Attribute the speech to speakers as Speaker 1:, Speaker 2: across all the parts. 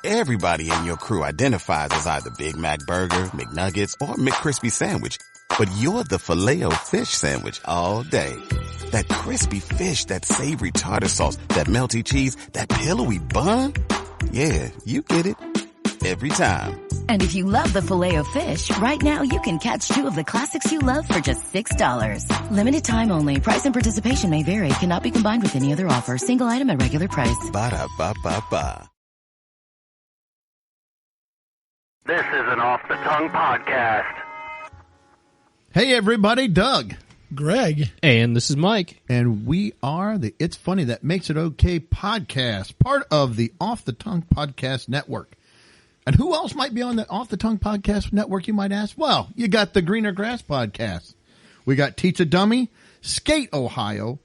Speaker 1: Everybody in your crew identifies as either Big Mac Burger, McNuggets, or McCrispy Sandwich. But you're the Filet-O-Fish Sandwich all day. That crispy fish, that savory tartar sauce, that melty cheese, that pillowy bun. Yeah, you get it. Every time.
Speaker 2: And if you love the Filet-O-Fish, right now you can catch two of the classics you love for just $6. Limited time only. Price and participation may vary. Cannot be combined with any other offer. Single item at regular price.
Speaker 1: Ba-da-ba-ba-ba.
Speaker 3: This is an Off the Tongue podcast.
Speaker 4: Hey, everybody, Doug.
Speaker 5: Greg.
Speaker 6: And this is Mike.
Speaker 4: And we are the It's Funny That Makes It Okay podcast, part of the Off the Tongue podcast network. And who else might be on the Off the Tongue podcast network, you might ask? Well, you got the Greener Grass podcast. We got Teach a Dummy, Skate Ohio,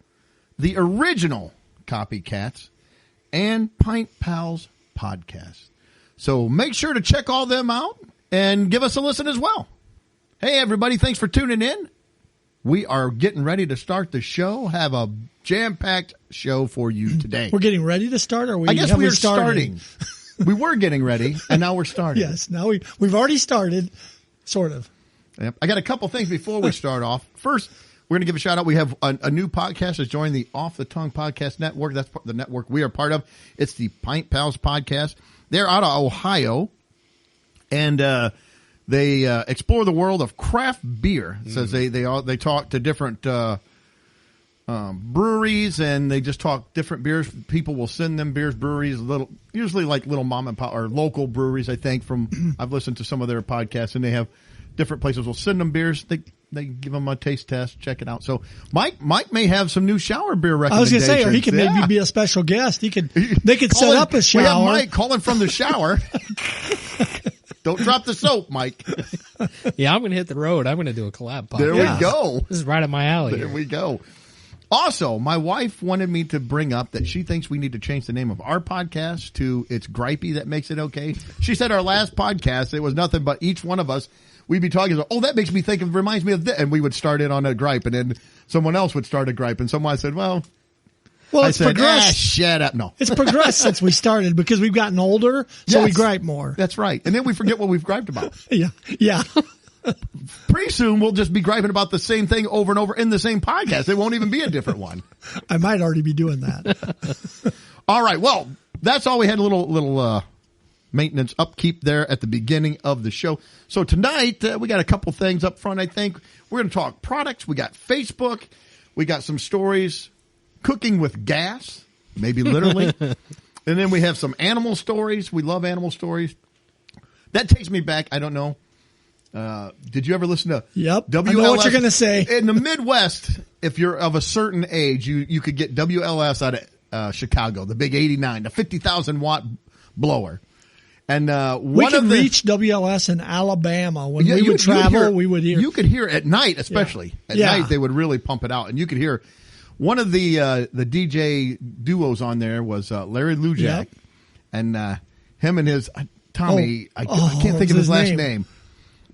Speaker 4: the original Copycats, and Pint Pals podcast. So make sure to check all them out and give us a listen as well. Hey, everybody, thanks for tuning in. We are getting ready to start the show. Have a jam-packed show for you today.
Speaker 5: We're getting ready to start, or
Speaker 4: I guess we are starting. We were getting ready, and now we're starting.
Speaker 5: Yes, now we've already started, sort of.
Speaker 4: Yep. I got a couple things before we start off. First, we're going to give a shout-out. We have a new podcast that's joined the Off the Tongue podcast network. That's the network we are part of. It's the Pint Pals podcast. They're out of Ohio, and they explore the world of craft beer. It says they talk to different breweries, and they just talk different beers. People will send them beers, breweries, usually like little mom and pop or local breweries. I think I've listened to some of their podcasts, and they have different places will send them beers. They give them a taste test, check it out. So Mike may have some new shower beer recommendations.
Speaker 5: I was going to say, or he could maybe be a special guest. They could set up a shower.
Speaker 4: We have Mike calling from the shower. Don't drop the soap, Mike.
Speaker 6: Yeah, I'm going to hit the road. I'm going to do a collab podcast.
Speaker 4: There we go.
Speaker 6: This is right up my alley.
Speaker 4: There we go. Also, my wife wanted me to bring up that she thinks we need to change the name of our podcast to It's Gripey That Makes It Okay. She said our last podcast, it was nothing but each one of us, we'd be talking about, that makes me think, it reminds me of this. And we would start it on a gripe, and then someone else would start a gripe. And someone said,
Speaker 5: it's progressed.
Speaker 4: Shut up. No.
Speaker 5: It's progressed since we started because we've gotten older, so we gripe more.
Speaker 4: That's right. And then we forget what we've griped about.
Speaker 5: Yeah.
Speaker 4: Pretty soon we'll just be griping about the same thing over and over in the same podcast. It won't even be a different one.
Speaker 5: I might already be doing that.
Speaker 4: All right. Well, that's all we had. A little maintenance upkeep there at the beginning of the show. So tonight we got a couple things up front. I think we're going to talk products. We got Facebook. We got some stories, cooking with gas, maybe literally. And then we have some animal stories. We love animal stories. That takes me back. I don't know. Did you ever listen to
Speaker 5: WLS?
Speaker 4: I
Speaker 5: know what you're going to say.
Speaker 4: In the Midwest, if you're of a certain age, you could get WLS out of Chicago, the big 89, the 50,000 watt blower. And
Speaker 5: we could reach WLS in Alabama when we would travel. We would hear.
Speaker 4: You could hear at night, especially at night. They would really pump it out, and you could hear. One of the DJ duos on there was Larry Lujak, and him and his Tommy. I can't think of his last name,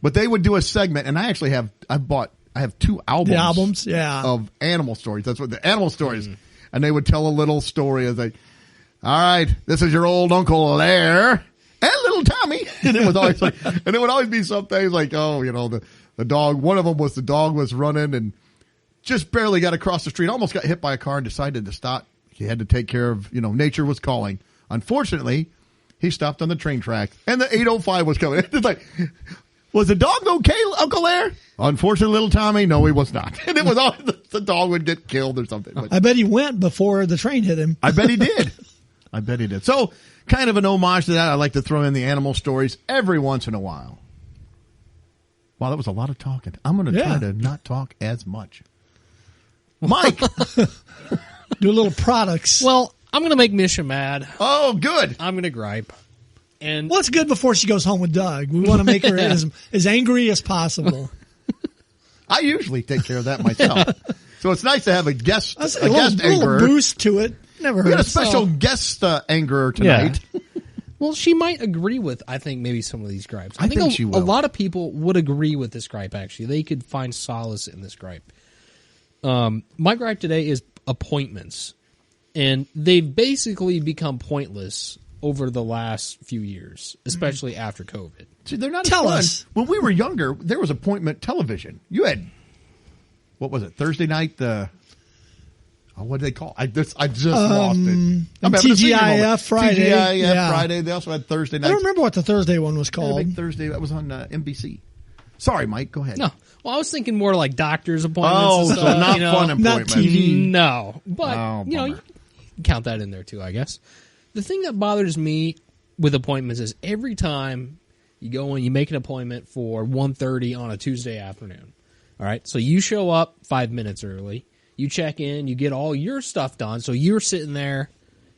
Speaker 4: but they would do a segment, and I actually have 2 albums.
Speaker 5: The albums,
Speaker 4: of animal stories. That's what the animal stories, and they would tell a little story as like, all right, this is your old Uncle there. And little Tommy. And it was always like, and it would always be some things like, the dog, one of them was the dog was running and just barely got across the street, almost got hit by a car and decided to stop. He had to take care of, nature was calling. Unfortunately, he stopped on the train track and the 805 was coming. It's like, was the dog okay, Uncle Air? Unfortunately, little Tommy, no, he was not. And it was always the dog would get killed or something. But
Speaker 5: I bet he went before the train hit him.
Speaker 4: I bet he did. So, kind of an homage to that. I like to throw in the animal stories every once in a while. Wow, that was a lot of talking. I'm going to try to not talk as much. Mike!
Speaker 5: Do a little products.
Speaker 6: Well, I'm going to make Misha mad.
Speaker 4: Oh, good.
Speaker 6: I'm going to gripe. And
Speaker 5: it's good before she goes home with Doug. We want to make her as angry as possible.
Speaker 4: I usually take care of that myself. So it's nice to have a guest
Speaker 5: little boost to it. Never heard.
Speaker 4: We got a special guest angerer tonight.
Speaker 6: Yeah. Well, she might agree with, I think, maybe some of these gripes.
Speaker 4: I think she will.
Speaker 6: A lot of people would agree with this gripe, actually. They could find solace in this gripe. My gripe today is appointments. And they've basically become pointless over the last few years, especially after COVID.
Speaker 4: See, they're not
Speaker 5: Tell
Speaker 4: as fun.
Speaker 5: us.
Speaker 4: When we were younger, there was appointment television. You had, what was it, Thursday night? What did they call? I just lost it. I'm having a senior moment.
Speaker 5: TGIF Friday.
Speaker 4: TGIF
Speaker 5: Yeah.
Speaker 4: Friday. They also had Thursday
Speaker 5: I
Speaker 4: night.
Speaker 5: don't remember what the Thursday one was
Speaker 4: They had a
Speaker 5: called.
Speaker 4: big Thursday. That was on NBC. Sorry, Mike. Go ahead.
Speaker 6: No, well, I was thinking more like doctor's appointments.
Speaker 4: Oh,
Speaker 6: and
Speaker 4: so
Speaker 6: stuff,
Speaker 4: not
Speaker 6: you know.
Speaker 4: fun
Speaker 5: Not
Speaker 4: appointments.
Speaker 5: TV.
Speaker 6: No, but
Speaker 4: Oh,
Speaker 6: you know,
Speaker 4: bummer.
Speaker 6: you count that in there too, I guess. The thing that bothers me with appointments is every time you go in, you make an appointment for 1:30 on a Tuesday afternoon. All right, so you show up 5 minutes early, you check in, you get all your stuff done, so you're sitting there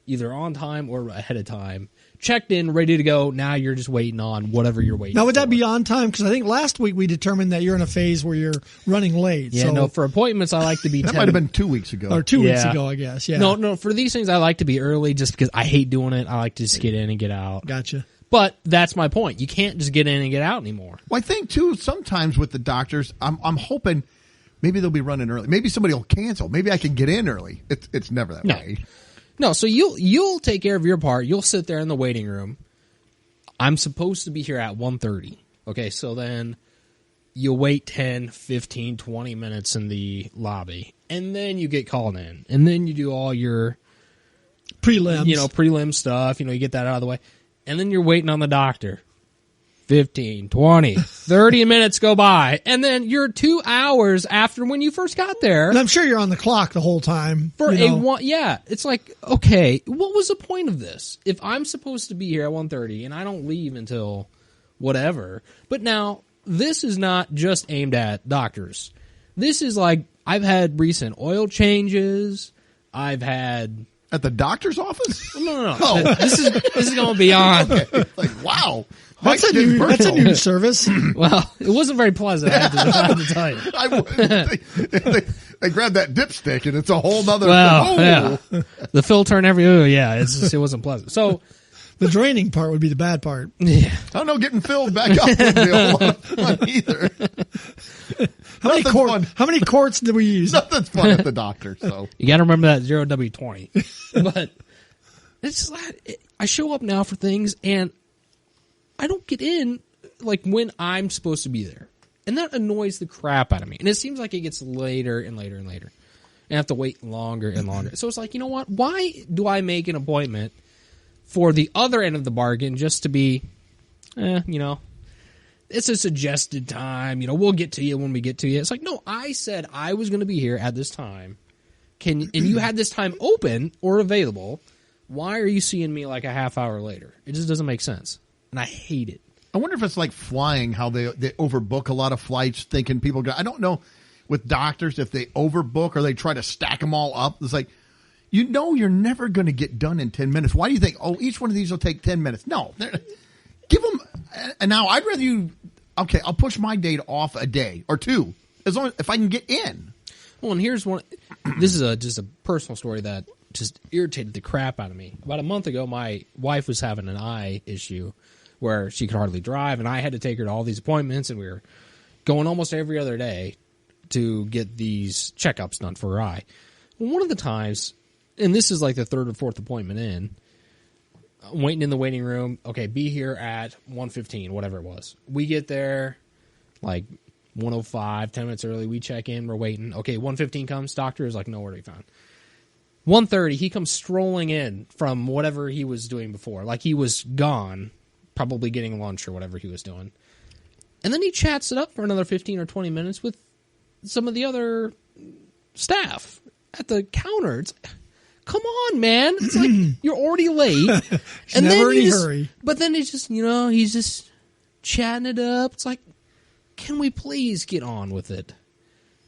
Speaker 6: either on time or ahead of time, checked in, ready to go. Now you're just waiting on whatever you're waiting.
Speaker 5: Now, would that
Speaker 6: for.
Speaker 5: be on time? Because I think last week we determined that you're in a phase where you're running late.
Speaker 6: Yeah,
Speaker 5: so,
Speaker 6: no. For appointments, I like to be.
Speaker 4: That
Speaker 6: 10
Speaker 4: might have been 2 weeks ago.
Speaker 5: or 2 weeks
Speaker 6: Yeah.
Speaker 5: ago, I guess. Yeah.
Speaker 6: No. For these things, I like to be early just because I hate doing it. I like to just get in and get out.
Speaker 5: Gotcha.
Speaker 6: But that's my point. You can't just get in and get out anymore.
Speaker 4: Well, I think too. Sometimes with the doctors, I'm hoping maybe they'll be running early. Maybe somebody will cancel. Maybe I can get in early. It's never that
Speaker 6: No.
Speaker 4: way.
Speaker 6: No, so you'll take care of your part. You'll sit there in the waiting room. I'm supposed to be here at 1:30. Okay, so then you'll wait 10, 15, 20 minutes in the lobby. And then you get called in. And then you do all your
Speaker 5: Prelims.
Speaker 6: prelim stuff. You get that out of the way. And then you're waiting on the doctor. 15, 20, 30 minutes go by. And then you're 2 hours after when you first got there.
Speaker 5: And I'm sure you're on the clock the whole time.
Speaker 6: For
Speaker 5: you know.
Speaker 6: one, yeah, it's like, okay, what was the point of this? If I'm supposed to be here at 1:30 and I don't leave until whatever, but now this is not just aimed at doctors. This is like, I've had recent oil changes. I've had
Speaker 4: At the doctor's office?
Speaker 6: no.
Speaker 4: Oh.
Speaker 6: This is going beyond.
Speaker 4: Like, wow.
Speaker 5: That's
Speaker 4: Mike's
Speaker 5: a
Speaker 4: getting
Speaker 5: new. That's a
Speaker 4: personal.
Speaker 5: new service.
Speaker 6: Well, it wasn't very pleasant. I have to tell you.
Speaker 4: They grab that dipstick and it's a whole nother.
Speaker 6: Well,
Speaker 4: oh.
Speaker 6: yeah, the filter and it wasn't pleasant. So
Speaker 5: The draining part would be the bad part.
Speaker 6: yeah.
Speaker 4: I don't know, getting filled back up wouldn't be a whole lot of fun either. Nothing's fun.
Speaker 5: How many quarts did we use?
Speaker 4: Nothing's fun at the doctor. So
Speaker 6: You got to remember that 0W20. But it's like, I show up now for things and I don't get in like when I'm supposed to be there. And that annoys the crap out of me. And it seems like it gets later and later and later. And I have to wait longer and longer. So it's like, you know what? Why do I make an appointment for the other end of the bargain just to be, it's a suggested time. We'll get to you when we get to you. It's like, no, I said I was going to be here at this time. And you had this time open or available. Why are you seeing me like a half hour later? It just doesn't make sense. And I hate it.
Speaker 4: I wonder if it's like flying, how they overbook a lot of flights, thinking people go. I don't know with doctors if they overbook or they try to stack them all up. It's like, you're never going to get done in 10 minutes. Why do you think, each one of these will take 10 minutes? No, give them. And now I'd rather you. Okay, I'll push my date off a day or two as long as if I can get in.
Speaker 6: Well, and here's one. This is just a personal story that just irritated the crap out of me. About a month ago, my wife was having an eye issue where she could hardly drive, and I had to take her to all these appointments, and we were going almost every other day to get these checkups done for her eye. Well, one of the times, and this is like the third or fourth appointment in, I'm waiting in the waiting room. Okay, be here at 1:15, whatever it was. We get there like 1:05, 10 minutes early. We check in. We're waiting. Okay, 1:15 comes. Doctor is like nowhere to be found. 1:30, he comes strolling in from whatever he was doing before. Like he was gone, probably getting lunch or whatever he was doing. And then he chats it up for another 15 or 20 minutes with some of the other staff at the counter. It's, come on, man. It's like you're already late. And
Speaker 5: never
Speaker 6: then
Speaker 5: in a hurry.
Speaker 6: But then he's just, he's just chatting it up. It's like, can we please get on with it?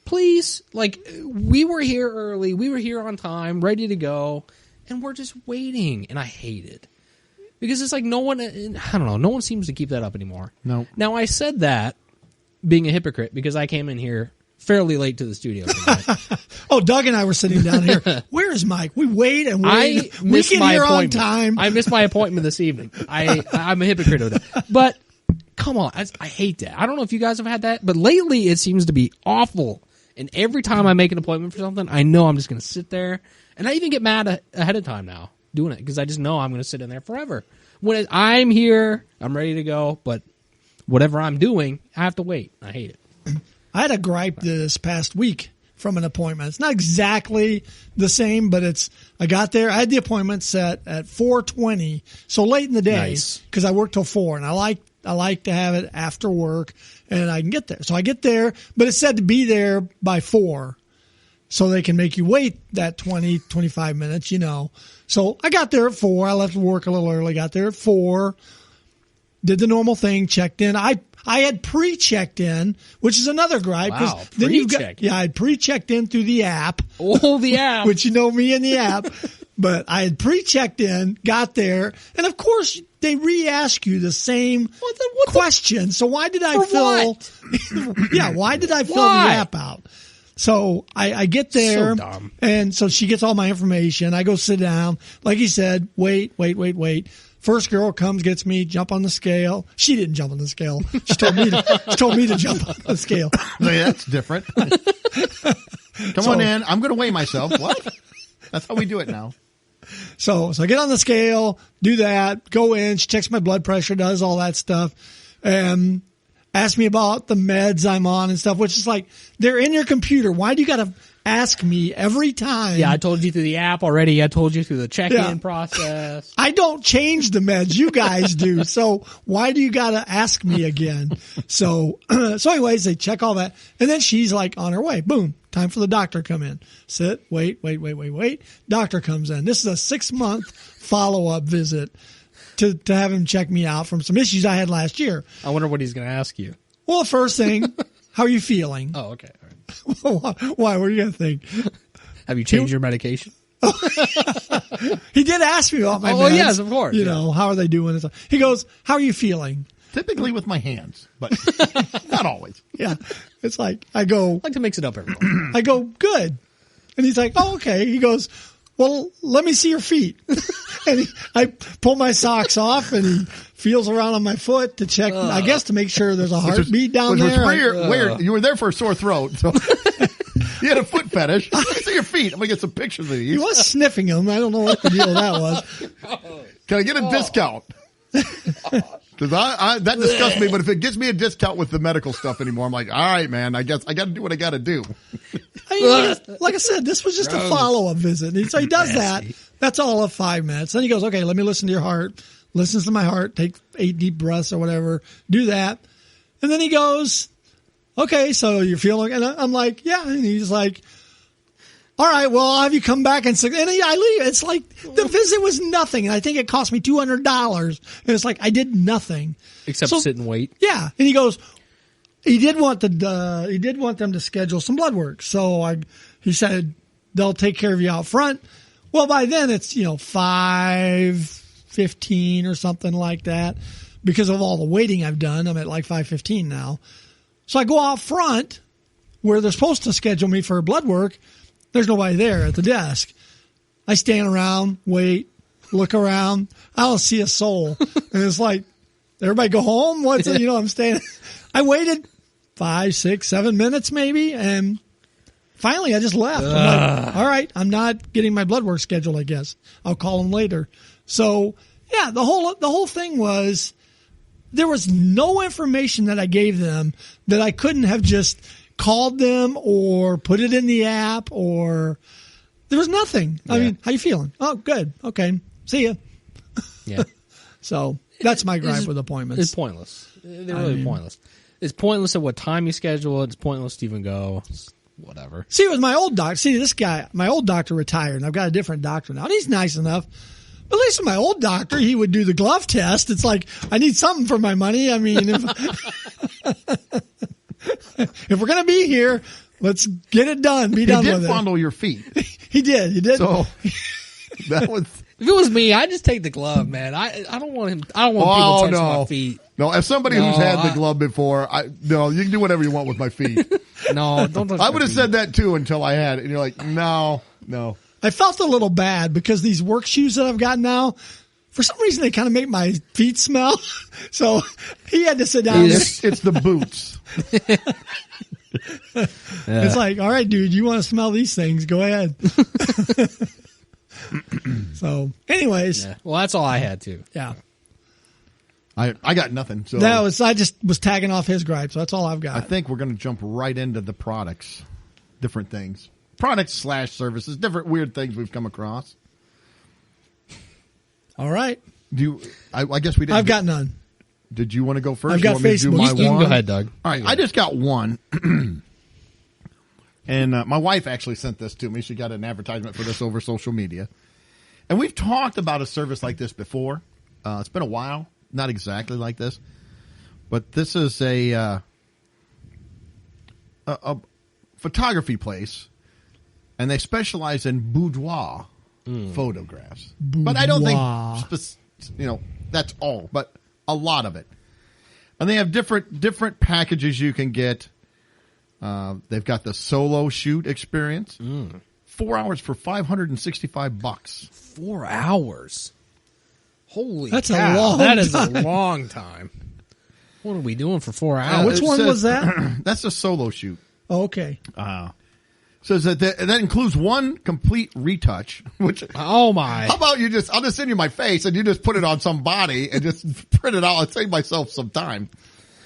Speaker 6: Please? Like, we were here early. We were here on time, ready to go. And we're just waiting. And I hate it. Because it's like no one seems to keep that up anymore.
Speaker 4: No.
Speaker 6: Now, I said that being a hypocrite because I came in here fairly late to the studio tonight.
Speaker 5: Oh, Doug and I were sitting down here. Where is Mike? We wait and wait.
Speaker 6: I
Speaker 5: We
Speaker 6: missed
Speaker 5: get
Speaker 6: my
Speaker 5: here on
Speaker 6: appointment.
Speaker 5: time.
Speaker 6: I missed my appointment this evening. I'm a hypocrite of that. But come on, I hate that. I don't know if you guys have had that, but lately it seems to be awful. And every time I make an appointment for something, I know I'm just going to sit there. And I even get mad ahead of time now. doing it because I just know I'm going to sit in there forever. When I'm here, I'm ready to go, but whatever I'm doing, I have to wait. I hate it.
Speaker 5: I had a gripe this past week from an appointment. It's not exactly the same, but I got there. I had the appointment set at 4:20, so late in the day because I work till 4, and I like to have it after work, and I can get there. So I get there, but it said to be there by 4, so they can make you wait that 20, 25 minutes, So I got there at 4. I left work a little early, got there at 4, did the normal thing, checked in. I had pre-checked in, which is another gripe.
Speaker 6: Wow,
Speaker 5: then I had pre-checked in through the app.
Speaker 6: Oh, the app.
Speaker 5: Which me in the app. But I had pre-checked in, got there, and of course they re-ask you the same question. So why did I fill? Why did I fill the app out? So I get there,
Speaker 6: so dumb.
Speaker 5: And so she gets all my information. I go sit down. Like he said, wait. First girl comes, gets me, jump on the scale. She didn't jump on the scale. She told me to jump on the scale.
Speaker 4: Yeah, that's different. Come on in. I'm going to weigh myself. What? That's how we do it now.
Speaker 5: So I get on the scale, do that, go in. She checks my blood pressure, does all that stuff, and asks me about the meds I'm on and stuff, which is like, they're in your computer. Why do you got to ask me every time?
Speaker 6: Yeah, I told you through the app already. I told you through the check-in process.
Speaker 5: I don't change the meds. You guys do. So why do you got to ask me again? So anyways, they check all that. And then she's like on her way. Boom. Time for the doctor to come in. Sit, wait. Doctor comes in. This is a 6-month follow-up visit to have him check me out from some issues I had last year.
Speaker 6: I wonder what he's going to ask you.
Speaker 5: Well, the first thing, how are you feeling?
Speaker 6: Oh, okay. All right.
Speaker 5: Why? What are you going to think?
Speaker 6: Have you changed your medication?
Speaker 5: He did ask me about my meds.
Speaker 6: Oh, yes, of course.
Speaker 5: How are they doing? He goes, how are you feeling?
Speaker 4: Typically with my hands, but not always.
Speaker 5: Yeah. It's like, I
Speaker 6: like to mix it up every once.
Speaker 5: I go, good. And he's like, oh, okay. He goes, well, let me see your feet. And I pull my socks off, and he feels around on my foot to check, I guess, to make sure there's a heartbeat down there.
Speaker 4: Which was weird. You were there for a sore throat, so you had a foot fetish. Let me see your feet. I'm going to get some pictures of these.
Speaker 5: He was sniffing them. I don't know what the deal with that was.
Speaker 4: Can I get a discount? Because that disgusts me, but if it gives me a discount with the medical stuff anymore, I'm like, all right, man, I guess I got to do what I got to do.
Speaker 5: Like I said, this was just a follow-up visit. And so he does that. That's all of 5 minutes. Then he goes, okay, let me listen to your heart. Listens to my heart, take 8 deep breaths or whatever. Do that. And then he goes, okay, so you're feeling, and I'm like, yeah. And he's like, all right, well, I'll have you come back I leave. It's like the visit was nothing. And I think it cost me $200. And it's like, I did nothing.
Speaker 6: Except sit and wait.
Speaker 5: Yeah. And he goes, he did want them to schedule some blood work. So he said they'll take care of you out front. Well, by then it's, 5:15 or something like that because of all the waiting I've done. I'm at like 5:15 now. So I go out front where they're supposed to schedule me for blood work. There's nobody there at the desk. I stand around, wait, look around. I don't see a soul. And it's like, everybody go home? What's it? I'm standing. I waited 5, 6, 7 minutes maybe. And finally I just left. I'm like, all right, I'm not getting my blood work scheduled, I guess. I'll call them later. So yeah, the whole thing was, there was no information that I gave them that I couldn't have just called them or put it in the app, or there was nothing. Yeah. I mean, how you feeling? Oh, good. Okay. See ya.
Speaker 6: Yeah.
Speaker 5: So that's my gripe with appointments.
Speaker 6: It's pointless. They're really pointless. It's pointless at what time you schedule it. It's pointless to even go. It's whatever.
Speaker 5: See, with my old doctor, this guy, my old doctor retired, and I've got a different doctor now, and he's nice enough. But at least with my old doctor, he would do the glove test. It's like, I need something for my money. I mean, if we're going to be here, let's get it done. Be done with it.
Speaker 4: He did fondle your feet.
Speaker 5: He did. So
Speaker 4: that was.
Speaker 6: If it was me, I'd just take the glove, man. I don't want him. I don't want people touching my feet.
Speaker 4: No, as somebody who's had the glove before, you can do whatever you want with my feet.
Speaker 6: No, don't touch
Speaker 4: I would have said that too until I had it, and you're like, no.
Speaker 5: I felt a little bad because these work shoes that I've got now, for some reason, they kind of make my feet smell. So he had to sit down.
Speaker 4: It's the boots.
Speaker 5: It's like, all right, dude, you want to smell these things? Go ahead. So, anyways,
Speaker 6: Yeah. Well, that's all I had too.
Speaker 5: yeah.
Speaker 4: I got nothing. So
Speaker 5: I just was tagging off his gripe, so that's all I've got.
Speaker 4: I think we're going to jump right into the products, different things, products / services, different weird things we've come across.
Speaker 5: All right.
Speaker 4: I guess we didn't.
Speaker 5: I've got none.
Speaker 4: Did you want to go first?
Speaker 5: I've got
Speaker 4: you want me to do
Speaker 5: Facebook.
Speaker 4: my
Speaker 6: You can
Speaker 4: one?
Speaker 6: go ahead, Doug.
Speaker 4: All right, I just got one. And my wife actually sent this to me. She got an advertisement for this over social media. And we've talked about a service like this before. It's been a while. Not exactly like this. But this is a photography place. And they specialize in boudoir photographs. But I don't think, that's all. But a lot of it. And they have different packages you can get. They've got the solo shoot experience. 4 hours for $565.
Speaker 6: 4 hours. Holy
Speaker 5: That's a
Speaker 6: cow.
Speaker 5: long
Speaker 6: That is
Speaker 5: time.
Speaker 6: a long time. What are we doing for 4 hours?
Speaker 5: Which
Speaker 4: It
Speaker 5: one
Speaker 4: says-
Speaker 5: was that?
Speaker 4: That's a solo shoot.
Speaker 5: Oh, okay.
Speaker 4: Says that includes one complete retouch. Which
Speaker 6: Oh my.
Speaker 4: how about I'll just send you my face and you just put it on some body and just print it out. I'll save myself some time.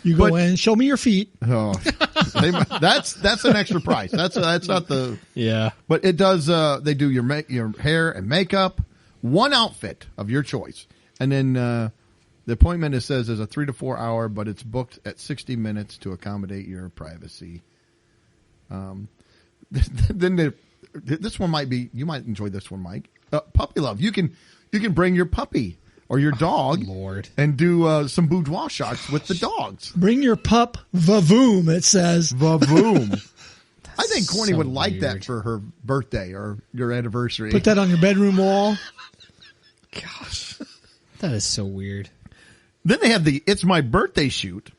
Speaker 5: You go
Speaker 4: But-
Speaker 5: in, show me your feet.
Speaker 4: Oh, that's an extra price. That's not the.
Speaker 6: Yeah.
Speaker 4: But it does. They do your hair and makeup, one outfit of your choice, and then the appointment it says is a 3 to 4 hour, but it's booked at 60 minutes to accommodate your privacy. Then this one you might enjoy this one, Mike. Puppy love. You can bring your puppy or your dog,
Speaker 6: Lord.
Speaker 4: and do some boudoir shots with the dogs.
Speaker 5: Bring your pup, vavoom, it says.
Speaker 4: Vavoom. I think Corny
Speaker 6: so
Speaker 4: would like
Speaker 6: weird.
Speaker 4: that for her birthday or your anniversary.
Speaker 5: Put that on your bedroom wall.
Speaker 6: Gosh. That is so weird.
Speaker 4: Then they have the It's My Birthday shoot,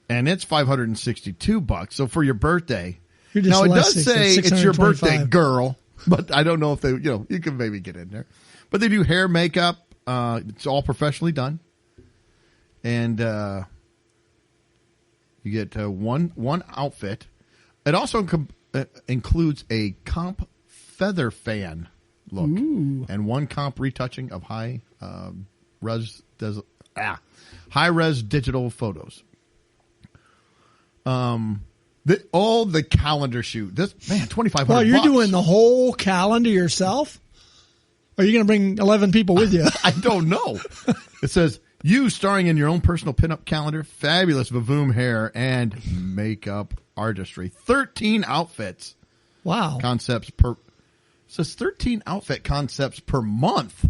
Speaker 4: and it's $562. So for your birthday,
Speaker 5: You're
Speaker 4: now it does
Speaker 5: dyslexic,
Speaker 4: say
Speaker 5: so
Speaker 4: it's your birthday,
Speaker 5: 625.
Speaker 4: girl, but I don't know if you can maybe get in there. But they do hair, makeup. It's all professionally done, and you get one outfit. It also includes a comp feather fan look and one comp retouching of high res digital photos. All the calendar shoot. This man, $2,500.
Speaker 5: Well, you're doing the whole calendar yourself? Or are you going to bring 11 people with you?
Speaker 4: I don't know. It says, you starring in your own personal pinup calendar, fabulous Vavoom hair, and makeup artistry. 13 outfits.
Speaker 5: Wow.
Speaker 4: Concepts per... It says 13 outfit concepts per month.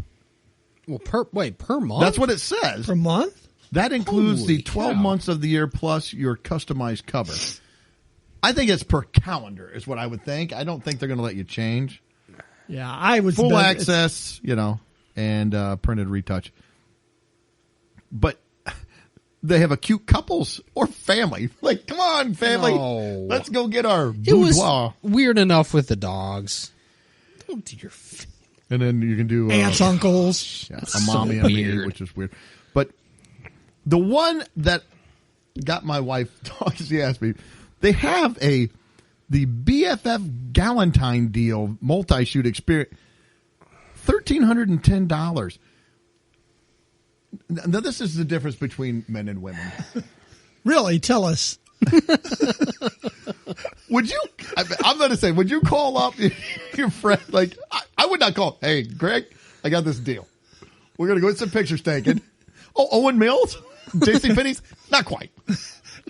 Speaker 6: Well, per month?
Speaker 4: That's what it says.
Speaker 5: Per month?
Speaker 4: That includes
Speaker 6: Holy
Speaker 4: the 12
Speaker 6: cow.
Speaker 4: months of the year plus your customized cover. I think it's per calendar is what I would think. I don't think they're going to let you change.
Speaker 5: Yeah, I would
Speaker 4: Full
Speaker 5: bet
Speaker 4: access, and printed retouch. But they have a cute couples or family. Like, come on, family.
Speaker 6: No.
Speaker 4: Let's go get our
Speaker 6: It was
Speaker 4: boudoir.
Speaker 6: weird enough with the dogs. Don't do your
Speaker 4: And then you can do
Speaker 5: aunts, uncles.
Speaker 4: a
Speaker 6: so
Speaker 4: mommy and a me,
Speaker 6: weird.
Speaker 4: which is weird. But the one that got my wife, she asked me, they have the BFF Galentine deal multi-shoot experience, $1,310. Now, this is the difference between men and women.
Speaker 5: Really? Tell us.
Speaker 4: Would you, I'm going to say, would you call up your friend? Like, I would not call, hey, Greg, I got this deal. We're going to go get some pictures taken. Oh, Owen Mills? JCPenney's? Not quite.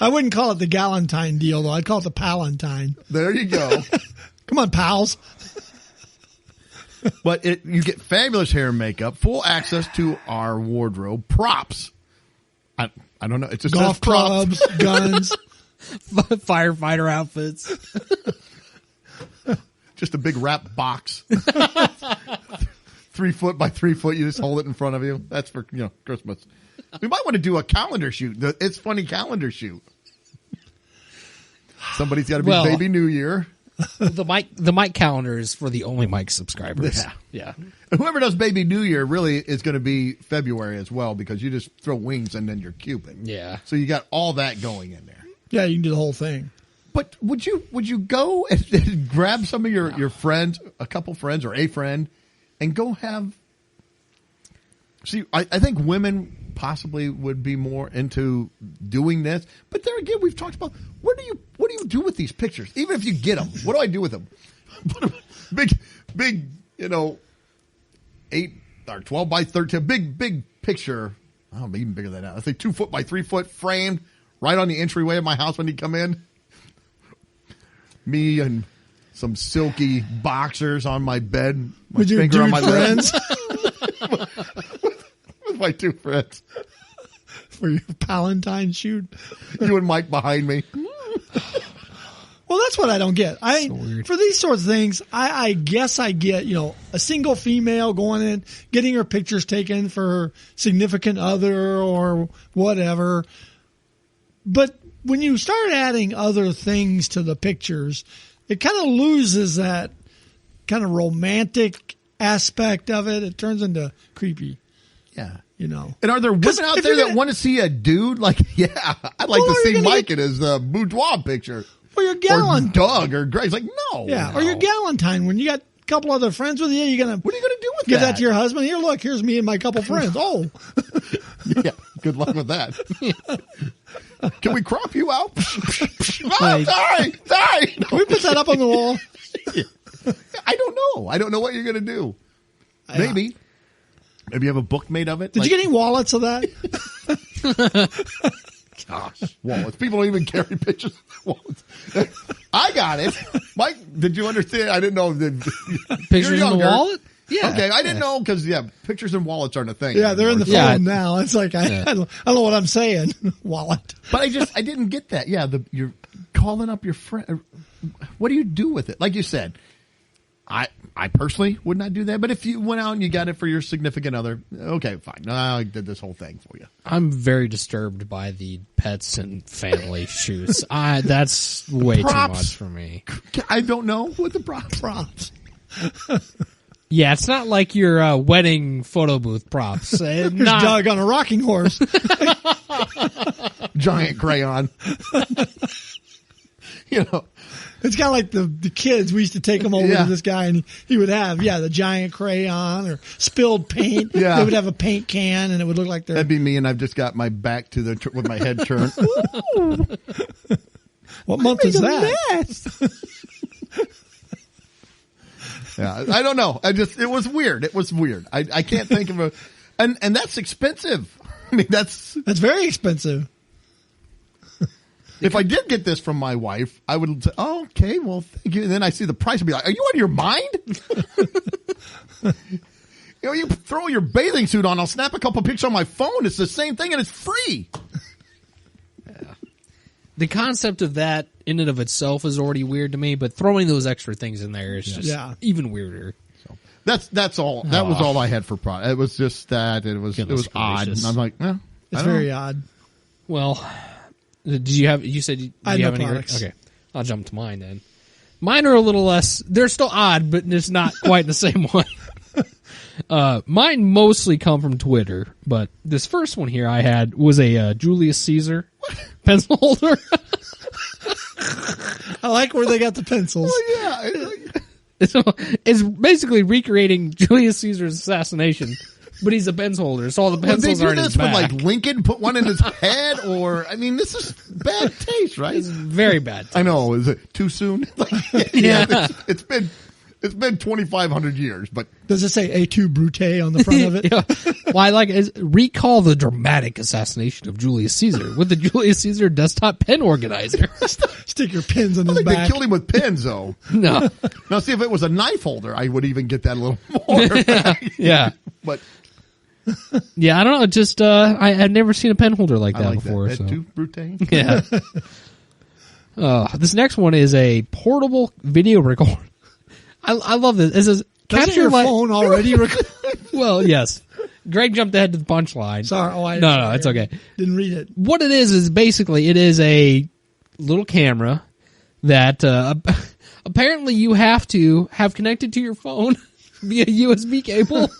Speaker 5: I wouldn't call it the Galentine deal, though. I'd call it the Palentine.
Speaker 4: There you go.
Speaker 5: Come on, pals.
Speaker 4: But you get fabulous hair and makeup, full access to our wardrobe, props. I don't know. It just
Speaker 5: Golf
Speaker 4: says props.
Speaker 5: clubs, guns.
Speaker 6: firefighter outfits.
Speaker 4: Just a big wrap box. 3 foot by 3 foot. You just hold it in front of you. That's for Christmas. We might want to do a calendar shoot. The It's Funny calendar shoot. Somebody's got to be
Speaker 6: Well-
Speaker 4: Baby New Year.
Speaker 6: the Mike calendar is for the only Mike subscribers.
Speaker 4: Yeah. And whoever does Baby New Year really is going to be February as well because you just throw wings and then you're Cupid.
Speaker 6: Yeah.
Speaker 4: So you got all that going in there.
Speaker 5: Yeah, you can do the whole thing.
Speaker 4: But would you go and grab some of your friends, a couple friends or a friend, and go have. See, I think women possibly would be more into doing this, but there again, we've talked about what do you do with these pictures? Even if you get them, what do I do with them? Put them big, 8 or 12 by 13, big picture. I don't know, even bigger than that. I think 2 foot by 3 foot framed right on the entryway of my house when you come in. Me and some silky boxers on my bed. My
Speaker 5: with your
Speaker 4: finger on
Speaker 5: dude
Speaker 4: my
Speaker 5: friends.
Speaker 4: With my 2 friends.
Speaker 5: For your Palantine shoot.
Speaker 4: You and Mike behind me.
Speaker 5: Well, that's what I don't get. For these sorts of things, I guess I get, a single female going in, getting her pictures taken for her significant other or whatever. But when you start adding other things to the pictures, it kind of loses that kind of romantic aspect of it. It turns into creepy.
Speaker 4: Yeah.
Speaker 5: And
Speaker 4: are there women out there that want to see a dude? Like, yeah, I'd like to see Mike in his boudoir picture.
Speaker 5: Or your
Speaker 4: Or Doug or Greg's like, no.
Speaker 5: Yeah,
Speaker 4: no.
Speaker 5: or your Galentine when you got a couple other friends with you.
Speaker 4: What are you going to do with
Speaker 5: give that to your husband? Here, look, here's me and my couple friends. Oh.
Speaker 4: Yeah, good luck with that. Can we crop you out?
Speaker 6: Like-
Speaker 4: Sorry.
Speaker 5: Can we put that up on the wall?
Speaker 4: I don't know. I don't know what you're going to do. Maybe you have a book made of it.
Speaker 5: Did you get any wallets of that?
Speaker 4: Gosh, wallets. People don't even carry pictures of wallets. I got it. Mike, did you understand? I didn't know.
Speaker 6: Pictures in the wallet? Yeah.
Speaker 4: Okay, I didn't know because, pictures and wallets aren't a thing.
Speaker 5: Yeah, they're in the phone
Speaker 6: Yeah.
Speaker 5: now. It's like, I don't know what I'm saying. Wallet.
Speaker 4: But I didn't get that. Yeah, you're calling up your friend. What do you do with it? Like you said, I personally would not do that. But if you went out and you got it for your significant other, okay, fine. No, I did this whole thing for you.
Speaker 6: I'm very disturbed by the pets and family shoots. That's way
Speaker 4: Props.
Speaker 6: too much for me.
Speaker 4: I don't know what the props.
Speaker 6: Yeah, it's not like your wedding photo booth props.
Speaker 5: There's Doug on a rocking horse.
Speaker 4: Giant crayon.
Speaker 5: It's kind of like the kids. We used to take them over to this guy, and he would have, the giant crayon or spilled paint.
Speaker 4: Yeah.
Speaker 5: They would have a paint can, and it would look like they're...
Speaker 4: That'd be me, and I've just got my back to with my head turned.
Speaker 5: What month is that?
Speaker 4: Yeah, I don't know. It was weird. It was weird. I can't think of and that's expensive. I mean, that's
Speaker 5: very expensive.
Speaker 4: If I did get this from my wife, I would say, oh, okay, well, thank you. And then I see the price and be like, are you out of your mind? You throw your bathing suit on, I'll snap a couple pictures on my phone. It's the same thing and it's free.
Speaker 6: Yeah. The concept of that in and of itself is already weird to me, but throwing those extra things in there is just even weirder.
Speaker 4: So that's all. That was all I had for product. It was just that it was odd. And I'm like,
Speaker 5: it's very odd.
Speaker 6: Well, did you have? You said
Speaker 5: I had
Speaker 6: you have
Speaker 5: no
Speaker 6: any?
Speaker 5: products.
Speaker 6: Okay, I'll jump to mine then. Mine are a little less. They're still odd, but it's not quite the same one. Mine mostly come from Twitter, but this first one here I had was a Julius Caesar pencil holder.
Speaker 5: I like where they got the pencils.
Speaker 6: It's basically recreating Julius Caesar's assassination, but he's a pencil holder, so all the pencils are in his back.
Speaker 4: When, like, Lincoln put one in his head, or I mean, this is bad taste, right?
Speaker 6: It's very bad taste.
Speaker 4: I know. Is it too soon? It's been 2,500 years, but
Speaker 5: does it say A2 Brute on the front of it?
Speaker 6: Well, I like is recall the dramatic assassination of Julius Caesar with the Julius Caesar desktop pen organizer.
Speaker 5: Stick your pins in
Speaker 4: I
Speaker 5: his
Speaker 4: think
Speaker 5: back.
Speaker 4: they killed him with pens, though.
Speaker 6: No,
Speaker 4: Now, see, if it was a knife holder, I would even get that a little more.
Speaker 6: yeah.
Speaker 4: But
Speaker 6: Yeah, I don't know. Just I've never seen a pen holder like
Speaker 4: I
Speaker 6: that
Speaker 4: like
Speaker 6: before.
Speaker 4: that.
Speaker 6: So.
Speaker 4: Too, Brute.
Speaker 6: Yeah. This next one is a portable video recorder. I love this. It says
Speaker 5: Doesn't your phone already record?
Speaker 6: Well, yes. Greg jumped ahead to the punchline.
Speaker 5: Sorry.
Speaker 6: No, it's okay.
Speaker 5: Didn't read it.
Speaker 6: What it is basically it is a little camera that apparently you have to have connected to your phone via USB cable.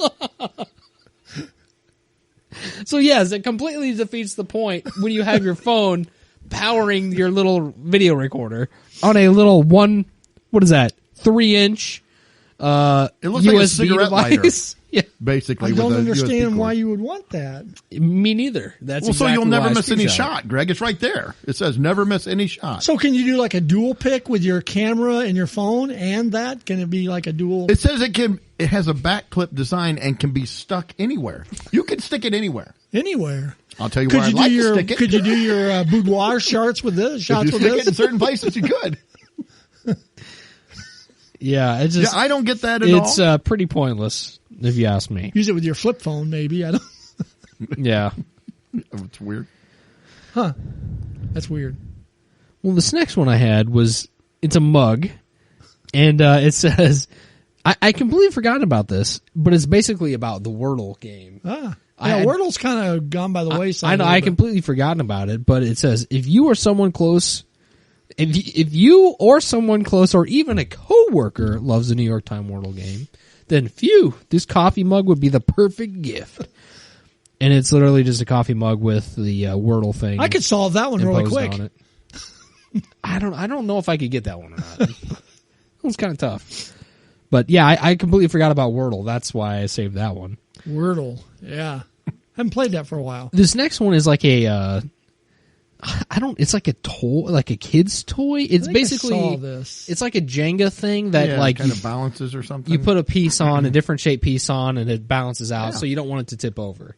Speaker 6: So yes, it completely defeats the point when you have your phone powering your little video recorder on a little 3-inch
Speaker 4: It looks like a
Speaker 6: USB
Speaker 4: cigarette
Speaker 6: device. Yeah,
Speaker 4: basically.
Speaker 5: I don't
Speaker 4: with a USB
Speaker 5: understand
Speaker 4: cord.
Speaker 5: why you would want that.
Speaker 6: me neither. That's
Speaker 4: Well, so
Speaker 6: exactly
Speaker 4: you'll never
Speaker 6: why I
Speaker 4: miss any
Speaker 6: screenshot it.
Speaker 4: shot, Greg. It's right there. It says never miss any shot.
Speaker 5: So can you do like a dual pick with your camera and your phone and that? Can it be like a dual?
Speaker 4: It says it has a back clip design and can be stuck anywhere. You can stick it anywhere.
Speaker 5: Anywhere.
Speaker 4: I'll tell you where I'd like to stick it.
Speaker 5: Could you do your boudoir shots with this?
Speaker 4: If
Speaker 5: Shots
Speaker 4: you
Speaker 5: with
Speaker 4: stick
Speaker 5: this?
Speaker 4: it in certain places, you could.
Speaker 6: Yeah, it's just
Speaker 4: Yeah, I don't get that at all.
Speaker 6: it's pretty pointless if you ask me.
Speaker 5: Use it with your flip phone, maybe. I don't.
Speaker 6: Yeah.
Speaker 4: It's weird.
Speaker 5: Huh? That's weird.
Speaker 6: Well, this next one I had it's a mug, and it says, I completely forgot about this, but it's basically about the Wordle game.
Speaker 5: Yeah,
Speaker 6: I-
Speaker 5: Wordle's kind of gone by the wayside.
Speaker 6: I know
Speaker 5: a
Speaker 6: I
Speaker 5: little bit.
Speaker 6: completely forgotten about it, but it says if you or someone close, if you or someone close or even a coworker loves the New York Times Wordle game, then phew, this coffee mug would be the perfect gift. And it's literally just a coffee mug with the Wordle thing.
Speaker 5: I could solve that one really
Speaker 6: imposed
Speaker 5: quick.
Speaker 6: on it. I don't know if I could get that one or not. It's kind of tough. But yeah, I completely forgot about Wordle. That's why I saved that one.
Speaker 5: Wordle, yeah. Haven't played that for a while.
Speaker 6: This next one is like a it's like a toy, like a kid's toy. It's
Speaker 5: I think
Speaker 6: basically
Speaker 5: I saw this.
Speaker 6: it's like a Jenga thing that
Speaker 4: Yeah,
Speaker 6: like
Speaker 4: kind
Speaker 6: you,
Speaker 4: of balances or something.
Speaker 6: you put a piece on, a different shaped piece on, and it balances out, so you don't want it to tip over.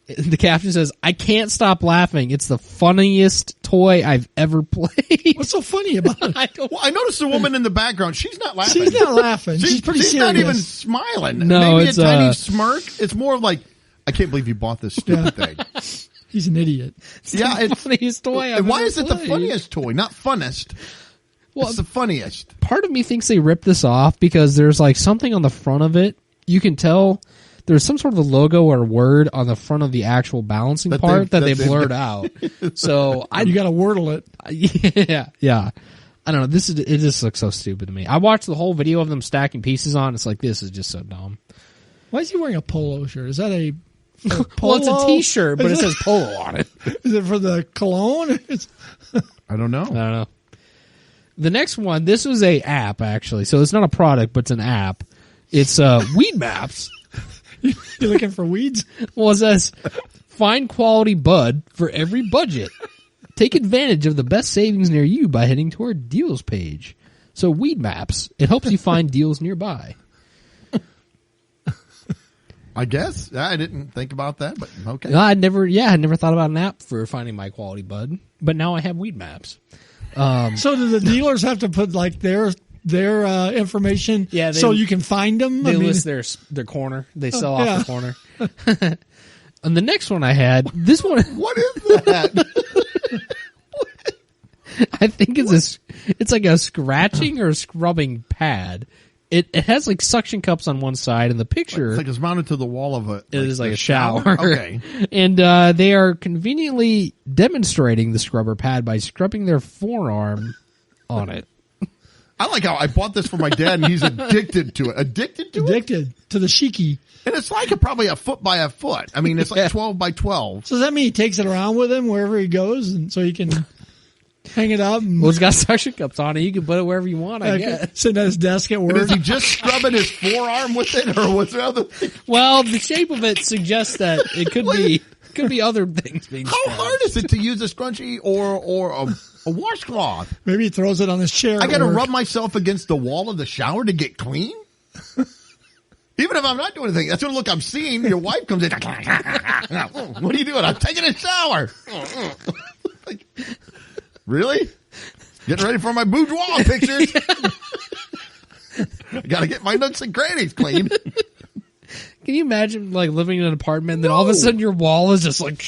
Speaker 6: The caption says, "I can't stop laughing. It's the funniest toy I've ever played."
Speaker 5: What's so funny about it?
Speaker 4: Well, I noticed the woman in the background. She's not laughing.
Speaker 5: She's not laughing. She's pretty
Speaker 4: she's
Speaker 5: serious.
Speaker 4: not even smiling.
Speaker 6: No,
Speaker 4: Maybe
Speaker 6: it's,
Speaker 4: a tiny smirk. It's more of like, I can't believe you bought this stupid thing.
Speaker 5: He's an idiot.
Speaker 4: Yeah, it's
Speaker 6: funniest toy I've
Speaker 4: why
Speaker 6: ever
Speaker 4: is it the
Speaker 6: played.
Speaker 4: funniest toy? Not funnest.
Speaker 6: Well,
Speaker 4: It's the funniest.
Speaker 6: part of me thinks they ripped this off because there's like something on the front of it. You can tell there's some sort of a logo or word on the front of the actual balancing
Speaker 4: That
Speaker 6: part
Speaker 4: they-
Speaker 6: that they
Speaker 4: that they-
Speaker 6: blurred out. So
Speaker 5: You got to Wordle it.
Speaker 6: yeah. I don't know. It just looks so stupid to me. I watched the whole video of them stacking pieces on. It's like, this is just so dumb.
Speaker 5: Why is he wearing a polo shirt? Is that a polo?
Speaker 6: Well, it's a t-shirt, but it says polo on it.
Speaker 5: Is it for the cologne?
Speaker 4: I don't know.
Speaker 6: I don't know. The next one, this was a app actually. So it's not a product, but it's an app. It's Weed Maps.
Speaker 5: You're looking for weeds?
Speaker 6: Well, it says, find quality bud for every budget. Take advantage of the best savings near you by heading to our deals page. So Weed Maps, it helps you find deals nearby.
Speaker 4: I guess. I didn't think about that, but okay.
Speaker 6: I never thought about an app for finding my quality bud, but now I have Weed Maps.
Speaker 5: So do the dealers have to put like their information
Speaker 6: Yeah, they-
Speaker 5: so you can find them?
Speaker 6: They list their corner. They sell off
Speaker 5: yeah.
Speaker 6: the corner. And the next one I had, this one,
Speaker 4: What is that?
Speaker 6: I think it's like a scratching or scrubbing pad. It has like suction cups on one side, and the picture
Speaker 4: It's like it's mounted to the wall of a.
Speaker 6: it is like
Speaker 4: a
Speaker 6: a shower.
Speaker 4: Okay.
Speaker 6: And they are conveniently demonstrating the scrubber pad by scrubbing their forearm on it.
Speaker 4: I like how I bought this for my dad, and he's addicted to it. Addicted to it?
Speaker 5: addicted to the shiki.
Speaker 4: And it's like probably a foot by a foot. I mean, it's like 12 by 12.
Speaker 5: So does that mean he takes it around with him wherever he goes, and so he can hang it up and
Speaker 6: Well, it's got suction cups on it. You can put it wherever you want, I guess.
Speaker 5: sitting at his desk at
Speaker 4: And
Speaker 5: work?
Speaker 4: is he just scrubbing his forearm with it, or was there other things?
Speaker 6: Well, the shape of it suggests that it could be other things being
Speaker 4: How
Speaker 6: scrubbed.
Speaker 4: hard is it to use a scrunchie or a washcloth?
Speaker 5: Maybe he throws it on his chair.
Speaker 4: I
Speaker 5: at
Speaker 4: got to
Speaker 5: work.
Speaker 4: rub myself against the wall of the shower to get clean? Even if I'm not doing anything, that's the look I'm seeing. Your wife comes in. What are you doing? I'm taking a shower. Like, really? Getting ready for my boudoir pictures. I got to get my nooks and crannies clean.
Speaker 6: Can you imagine like living in an apartment, then all of a sudden your wall is just like,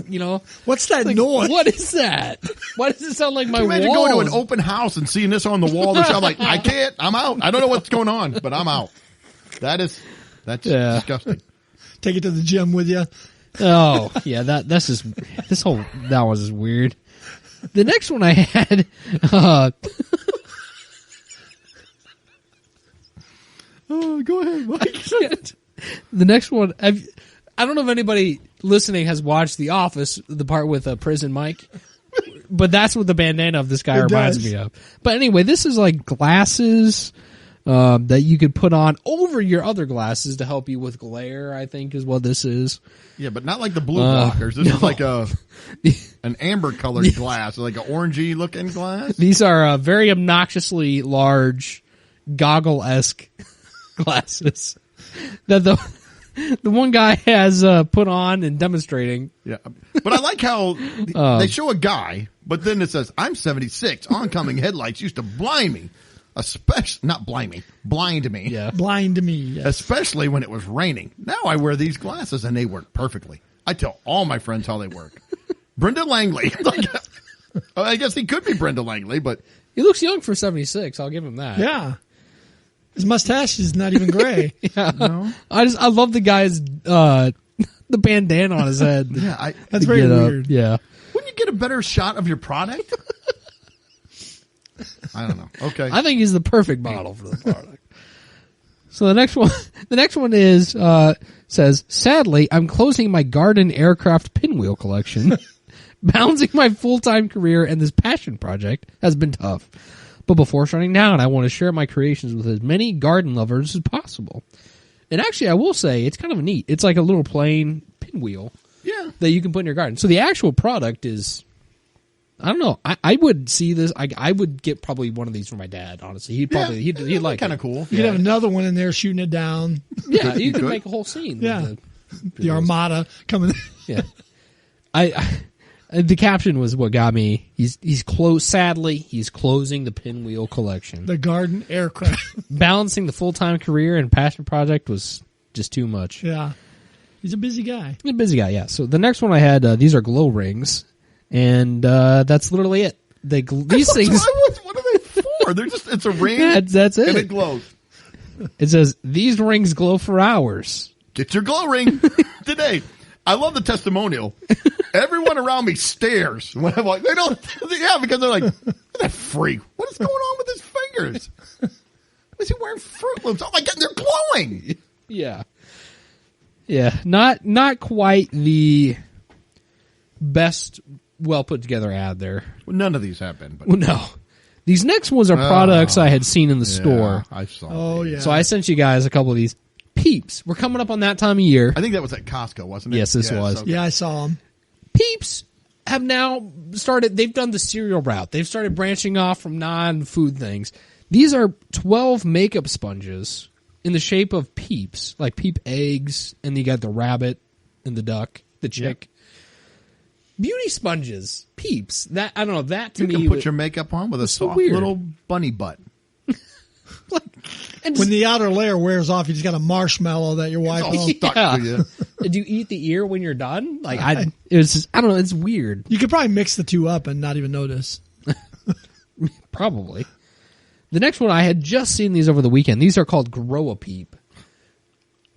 Speaker 6: you know,
Speaker 5: What's that
Speaker 6: like,
Speaker 5: noise?
Speaker 6: what is that? Why does it sound like my
Speaker 4: Imagine
Speaker 6: wall?
Speaker 4: going to an open house and seeing this on the wall. I'm like, I can't. I'm out. I don't know what's going on, but I'm out. That's
Speaker 6: Yeah.
Speaker 4: disgusting.
Speaker 5: Take it to the gym with you.
Speaker 6: Oh, yeah, that was just weird. The next one I had,
Speaker 4: Oh, go ahead, Mike.
Speaker 6: the next one, I don't know if anybody listening has watched The Office, the part with Prison Mike, but that's what the bandana of this guy
Speaker 5: It
Speaker 6: reminds
Speaker 5: does.
Speaker 6: me of. But anyway, this is like glasses, that you could put on over your other glasses to help you with glare, I think is what this is.
Speaker 4: Yeah, but not like the blue blockers. This is like an amber colored glass, like an orangey looking glass.
Speaker 6: These are very obnoxiously large, goggle-esque glasses that the one guy has put on and demonstrating.
Speaker 4: Yeah, but I like how they show a guy, but then it says, "I'm 76. Oncoming headlights used to blind me, blind me.
Speaker 6: Yeah,
Speaker 5: Blind to me. Yes.
Speaker 4: Especially when it was raining. Now I wear these glasses and they work perfectly. I tell all my friends how they work. Brenda Langley. I guess he could be Brenda Langley, but
Speaker 6: he looks young for 76. I'll give him that.
Speaker 5: Yeah. His mustache is not even gray.
Speaker 6: Yeah. No? I love the guy's the bandana on his head.
Speaker 4: yeah,
Speaker 5: That's very weird.
Speaker 6: Yeah.
Speaker 4: Wouldn't you get a better shot of your product? I don't know. Okay.
Speaker 6: I think he's the perfect model for the product. So the next one is says, sadly, I'm closing my garden aircraft pinwheel collection. Balancing my full-time career and this passion project has been tough. But before shutting down, I want to share my creations with as many garden lovers as possible. And actually, I will say, it's kind of neat. It's like a little plain pinwheel that you can put in your garden. So the actual product is, I don't know. I would see this. I would get probably one of these for my dad, honestly. He'd like
Speaker 4: kind
Speaker 6: it.
Speaker 4: of cool.
Speaker 5: You could have another one in there shooting it down.
Speaker 6: Yeah, you could make a whole scene.
Speaker 5: Yeah. The Armada coming.
Speaker 6: Yeah. The caption was what got me. Sadly, he's closing the pinwheel collection.
Speaker 5: The garden aircraft.
Speaker 6: Balancing the full-time career and passion project was just too much.
Speaker 5: Yeah. He's a busy guy.
Speaker 6: He's a busy guy, yeah. So the next one I had, these are glow rings, and that's literally it. These things.
Speaker 4: What are they for? They're just, it's a ring.
Speaker 6: That's it.
Speaker 4: And it glows.
Speaker 6: It says, these rings glow for hours.
Speaker 4: Get your glow ring today. I love the testimonial. Everyone around me stares when I'm like, they don't, yeah, because they're like, that freak. What is going on with his fingers? Is he wearing Fruit Loops? Oh my God, they're glowing.
Speaker 6: Yeah. Yeah. Not quite the best, well put together ad there.
Speaker 4: Well, none of these have been. But.
Speaker 6: Well, no. These next ones are products I had seen in the store.
Speaker 4: I saw.
Speaker 5: Oh, yeah.
Speaker 6: So I sent you guys a couple of these. Peeps. We're coming up on that time of year.
Speaker 4: I think that was at Costco, wasn't it?
Speaker 6: Yes, this was.
Speaker 4: Okay.
Speaker 5: Yeah, I saw him.
Speaker 6: Peeps have now started, they've done the cereal route. They've started branching off from non-food things. These are 12 makeup sponges in the shape of Peeps, like Peep eggs, and you got the rabbit and the duck, the chick. Yep. Beauty sponges, Peeps. That, I don't know, that to
Speaker 4: you
Speaker 6: me.
Speaker 4: You can put your makeup on with a soft little bunny butt.
Speaker 6: And
Speaker 5: when the outer layer wears off, you just got a marshmallow that your wife
Speaker 4: all stuck to you.
Speaker 6: Do you eat the ear when you're done? Like I don't know. It's weird.
Speaker 5: You could probably mix the two up and not even notice.
Speaker 6: Probably. The next one, I had just seen these over the weekend. These are called Grow-A-Peep.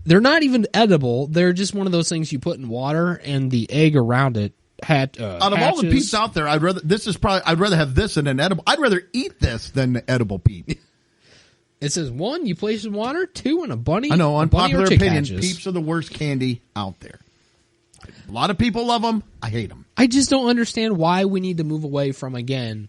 Speaker 6: They're not even edible. They're just one of those things you put in water and the egg around it. Out of
Speaker 4: all the Peeps out there, I'd rather have this than an edible. I'd rather eat this than the edible Peep.
Speaker 6: It says 1, you place in water. 2, in a bunny.
Speaker 4: I know, unpopular opinion,
Speaker 6: hatches.
Speaker 4: Peeps are the worst candy out there. A lot of people love them. I hate them.
Speaker 6: I just don't understand why we need to move away from, again,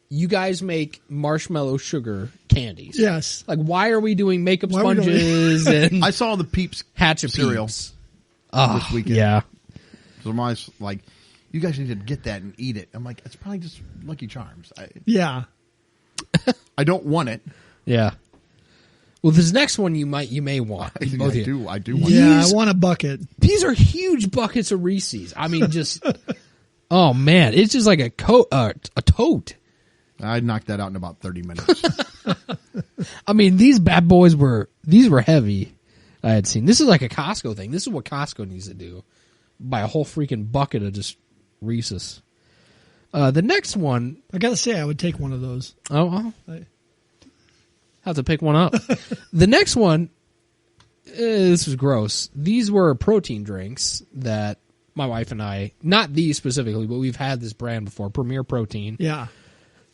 Speaker 6: you guys make marshmallow sugar candies.
Speaker 5: Yes.
Speaker 6: Like, why are we doing makeup sponges and
Speaker 4: I saw the Peeps
Speaker 6: Hatch of
Speaker 4: cereal
Speaker 6: Peeps
Speaker 4: this weekend.
Speaker 6: Yeah.
Speaker 4: So my like, you guys need to get that and eat it. I'm like, it's probably just Lucky Charms.
Speaker 5: Yeah.
Speaker 4: I don't want it.
Speaker 6: Yeah. Well, this next one you may want.
Speaker 4: I do want
Speaker 5: Yeah,
Speaker 6: it.
Speaker 5: I want a bucket.
Speaker 6: These are huge buckets of Reese's. I mean, just oh man, it's just like a tote.
Speaker 4: I'd knock that out in about 30 minutes.
Speaker 6: I mean, these bad boys were heavy. I had seen. This is like a Costco thing. This is what Costco needs to do. Buy a whole freaking bucket of just Reese's. The next one,
Speaker 5: I gotta say, I would take one of those.
Speaker 6: Oh, have to pick one up. The next one, this was gross. These were protein drinks that my wife and I, not these specifically, but we've had this brand before, Premier Protein.
Speaker 5: Yeah.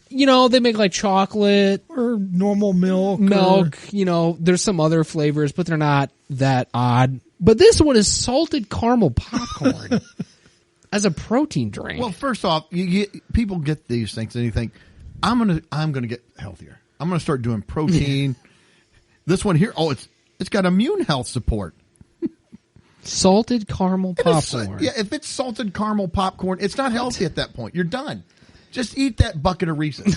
Speaker 6: You know, they make like chocolate.
Speaker 5: Or normal milk.
Speaker 6: You know, there's some other flavors, but they're not that odd. But this one is salted caramel popcorn as a protein drink.
Speaker 4: Well, first off, people get these things and you think, I'm gonna get healthier. I'm gonna start doing protein. This one here, it's got immune health support.
Speaker 6: Salted caramel popcorn.
Speaker 4: Yeah, if it's salted caramel popcorn, it's not healthy at that point. You're done. Just eat that bucket of Reese's.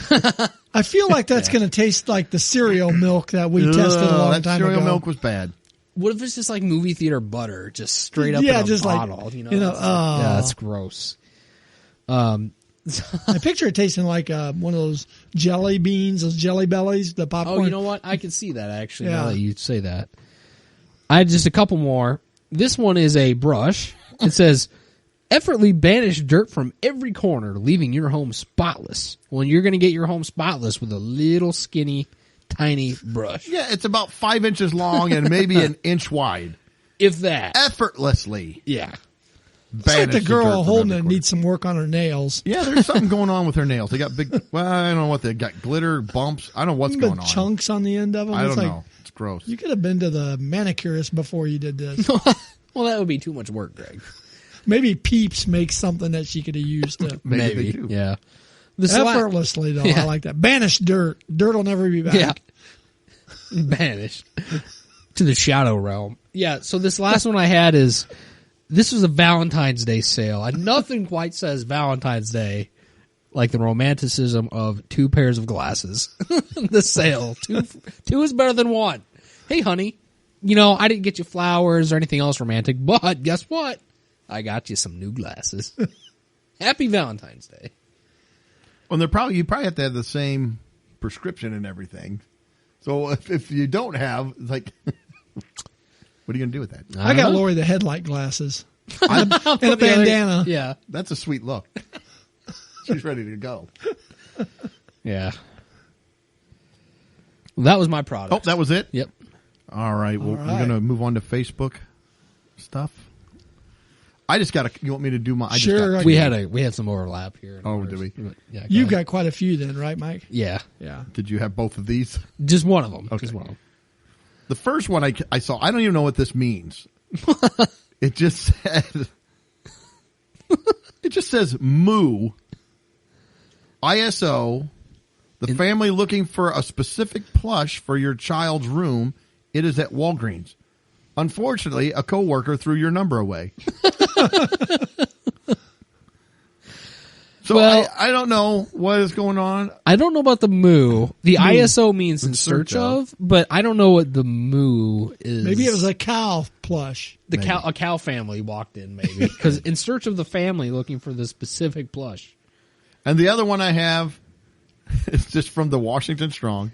Speaker 5: I feel like that's going to taste like the cereal milk that we tested a long
Speaker 4: that
Speaker 5: time
Speaker 4: cereal
Speaker 5: ago.
Speaker 4: milk was bad.
Speaker 6: What if it's just like movie theater butter, just straight up
Speaker 5: Yeah,
Speaker 6: in a
Speaker 5: just like,
Speaker 6: bottle?
Speaker 5: yeah,
Speaker 6: That's gross.
Speaker 5: I picture it tasting like one of those jelly beans, those jelly bellies, the popcorn.
Speaker 6: Oh, you know what? I can see that actually.
Speaker 5: Yeah.
Speaker 6: Now that you say that, I had just a couple more. This one is a brush. It says, "Effortlessly banish dirt from every corner, leaving your home spotless." Well, you're going to get your home spotless with a little skinny, tiny brush,
Speaker 4: Yeah, it's about 5 inches long and maybe an inch wide.
Speaker 6: if that.
Speaker 4: Effortlessly.
Speaker 6: Yeah.
Speaker 5: It's like
Speaker 4: Banish
Speaker 5: the
Speaker 4: dirt
Speaker 5: girl
Speaker 4: from
Speaker 5: holding
Speaker 4: every
Speaker 5: it
Speaker 4: corner.
Speaker 5: needs some work on her nails.
Speaker 4: Yeah, there's something going on with her nails. They got big, well, I don't know what they got. Glitter, bumps. I don't know what's
Speaker 5: The
Speaker 4: going on.
Speaker 5: chunks on the end of them.
Speaker 4: I
Speaker 5: It's
Speaker 4: don't
Speaker 5: like,
Speaker 4: know. It's gross.
Speaker 5: You could have been to the manicurist before you did this.
Speaker 6: Well, that would be too much work, Greg.
Speaker 5: Maybe Peeps makes something that she could have used to.
Speaker 4: Maybe they do.
Speaker 6: Yeah. This la-
Speaker 5: Effortlessly, though.
Speaker 6: Yeah.
Speaker 5: I like that. Banish dirt. Dirt will never be back.
Speaker 6: Yeah. Banished to the shadow realm. Yeah, so this last one I had is, this was a Valentine's Day sale. And nothing quite says Valentine's Day like the romanticism of 2 pairs of glasses. The sale. Two is better than one. Hey, honey, I didn't get you flowers or anything else romantic, but guess what? I got you some new glasses. Happy Valentine's Day.
Speaker 4: Well, you probably have to have the same prescription and everything. So if you don't have, it's like, what are you going to do with that?
Speaker 5: I got
Speaker 6: don't know.
Speaker 5: Lori the headlight glasses. And a bandana.
Speaker 6: Yeah.
Speaker 4: That's a sweet look. She's ready to go.
Speaker 6: Yeah. Well, that was my product.
Speaker 4: Oh, that was it?
Speaker 6: Yep.
Speaker 4: All right. Well,
Speaker 5: All
Speaker 4: we're
Speaker 5: right.
Speaker 4: going to move on to Facebook stuff. I just got to, you want me to do my,
Speaker 5: Sure,
Speaker 6: We had some overlap here.
Speaker 4: Oh, did we?
Speaker 6: Yeah. go
Speaker 5: You've
Speaker 6: ahead.
Speaker 5: got quite a few then, right, Mike?
Speaker 6: Yeah.
Speaker 5: Yeah.
Speaker 4: Did you have both of these?
Speaker 6: Just one of them.
Speaker 4: Okay.
Speaker 6: Just one of them.
Speaker 4: The first one I saw, I don't even know what this means. It just says moo, ISO, the family looking for a specific plush for your child's room. It is at Walgreens. Unfortunately, a coworker threw your number away. So
Speaker 6: Well-
Speaker 4: I don't know what is going on.
Speaker 6: I don't know about the moo. The ISO means in search of, but I don't know what the moo is.
Speaker 5: Maybe it was a cow plush.
Speaker 6: a cow family walked in, maybe. Because in search of the family looking for the specific plush.
Speaker 4: And the other one I have is just from the Washington Strong.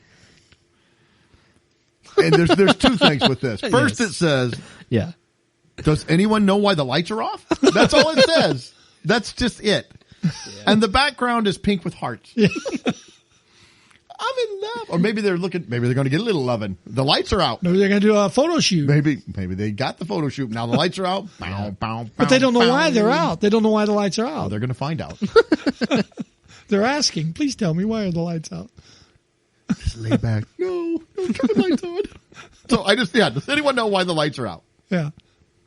Speaker 4: And there's 2 things with this. First,
Speaker 6: Yes.
Speaker 4: it says,
Speaker 6: Yeah.
Speaker 4: does anyone know why the lights are off? That's all it says. That's just it. And the background is pink with hearts. I'm in love. Or maybe they're going to get a little loving. The lights are out.
Speaker 5: Maybe they're going to do a photo shoot.
Speaker 4: Maybe they got the photo shoot. Now the lights are out.
Speaker 5: But they don't know why they're out. They don't know why the lights are
Speaker 4: Oh,
Speaker 5: out.
Speaker 4: they're going to find out.
Speaker 5: They're asking, please tell me, why are the lights out?
Speaker 4: Just lay back. No, turn the lights on. So does anyone know why the lights are out?
Speaker 5: Yeah.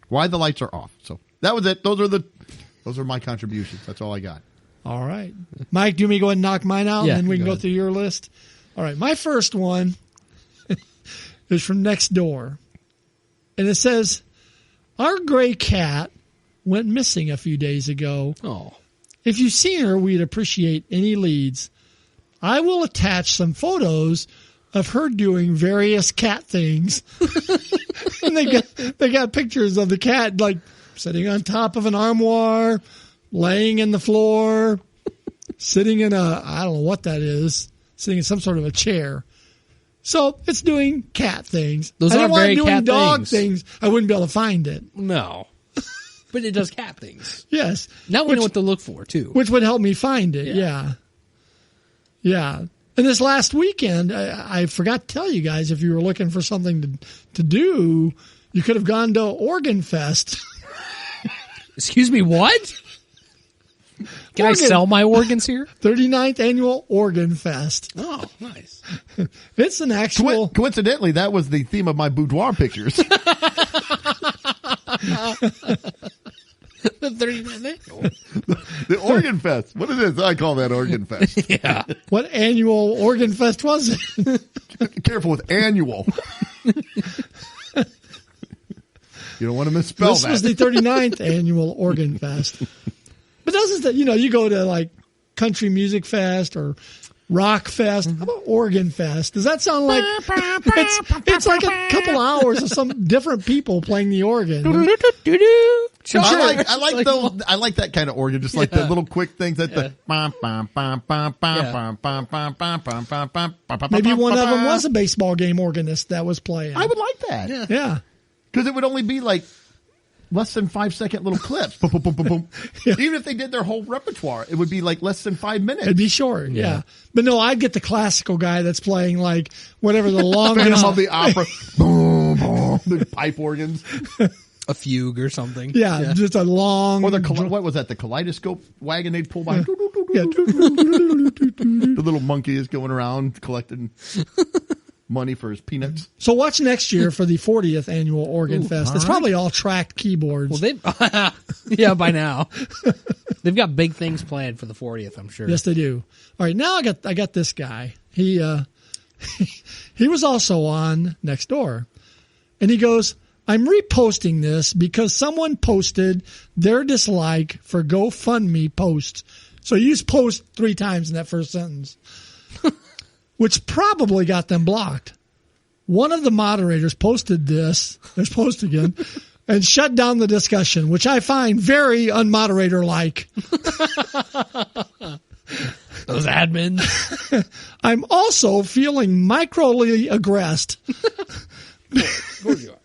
Speaker 4: Why the lights are off. So that was it. Those are my contributions. That's all I got.
Speaker 5: All right. Mike, do you want me to go ahead and knock mine out?
Speaker 6: Yeah,
Speaker 5: And then we can
Speaker 6: go
Speaker 5: go
Speaker 6: ahead.
Speaker 5: through your list. All right. My first one is from next door. And it says, our gray cat went missing a few days ago.
Speaker 6: Oh.
Speaker 5: If you've seen her, we'd appreciate any leads. I will attach some photos of her doing various cat things. And they got pictures of the cat like sitting on top of an armoire, laying in the floor, sitting in I don't know what that is, sitting in some sort of a chair. So it's doing cat things.
Speaker 6: Those
Speaker 5: I didn't
Speaker 6: aren't
Speaker 5: want it
Speaker 6: very
Speaker 5: doing
Speaker 6: cat
Speaker 5: dog
Speaker 6: things.
Speaker 5: I wouldn't be able to find it.
Speaker 6: No. But it does cat things.
Speaker 5: Yes.
Speaker 6: Now we know what to look for, too.
Speaker 5: Which would help me find it.
Speaker 6: Yeah.
Speaker 5: Yeah. And this last weekend, I forgot to tell you guys, if you were looking for something to do, you could have gone to Organ Fest.
Speaker 6: Excuse me, what? Can I
Speaker 5: Organ-
Speaker 6: sell my organs here?
Speaker 5: 39th Annual Organ Fest.
Speaker 6: Oh, nice.
Speaker 5: It's an actual...
Speaker 4: Coincidentally, that was the theme of my boudoir pictures.
Speaker 6: The 39th.
Speaker 4: The Organ Fest. What is this? I call that Organ Fest.
Speaker 6: Yeah.
Speaker 5: What annual Organ Fest was it?
Speaker 4: Careful with annual. You don't want to misspell
Speaker 5: This
Speaker 4: that.
Speaker 5: was the 39th annual Organ Fest. But doesn't that, you go to like Country Music Fest or Rock Fest. How about Organ Fest? Does that sound like it's like a couple hours of some different people playing the organ?
Speaker 4: I like those. I like that kind of organ, just like the little quick things that
Speaker 5: Maybe one of them was a baseball game organist that was playing.
Speaker 4: I would like that.
Speaker 5: Yeah.
Speaker 4: Because it would only be like less than 5-second little clips. Boom, boom, boom, boom, boom.
Speaker 5: Yeah.
Speaker 4: Even if they did their whole repertoire, it would be like less than 5 minutes.
Speaker 5: It'd be short, yeah. But no, I'd get the classical guy that's playing like whatever the longest.
Speaker 4: Phantom of the Opera. Boom, boom. The pipe organs.
Speaker 6: A fugue or something.
Speaker 5: Yeah, just a long.
Speaker 4: Or what was that? The kaleidoscope wagon they'd pull by.
Speaker 5: Yeah.
Speaker 4: The little monkey is going around collecting money for his peanuts.
Speaker 5: So watch next year for the 40th annual Organ Fest. It's probably all tracked keyboards.
Speaker 6: Well, yeah, by now they've got big things planned for the 40th. I'm sure.
Speaker 5: Yes, they do. All right, now I got this guy. He was also on Nextdoor, and he goes, "I'm reposting this because someone posted their dislike for GoFundMe posts." So you used post 3 times in that first sentence, which probably got them blocked. One of the moderators posted this, there's post again, and shut down the discussion, which I find very unmoderator-like.
Speaker 6: Those admins.
Speaker 5: I'm also feeling microly aggressed.
Speaker 6: Of course you are.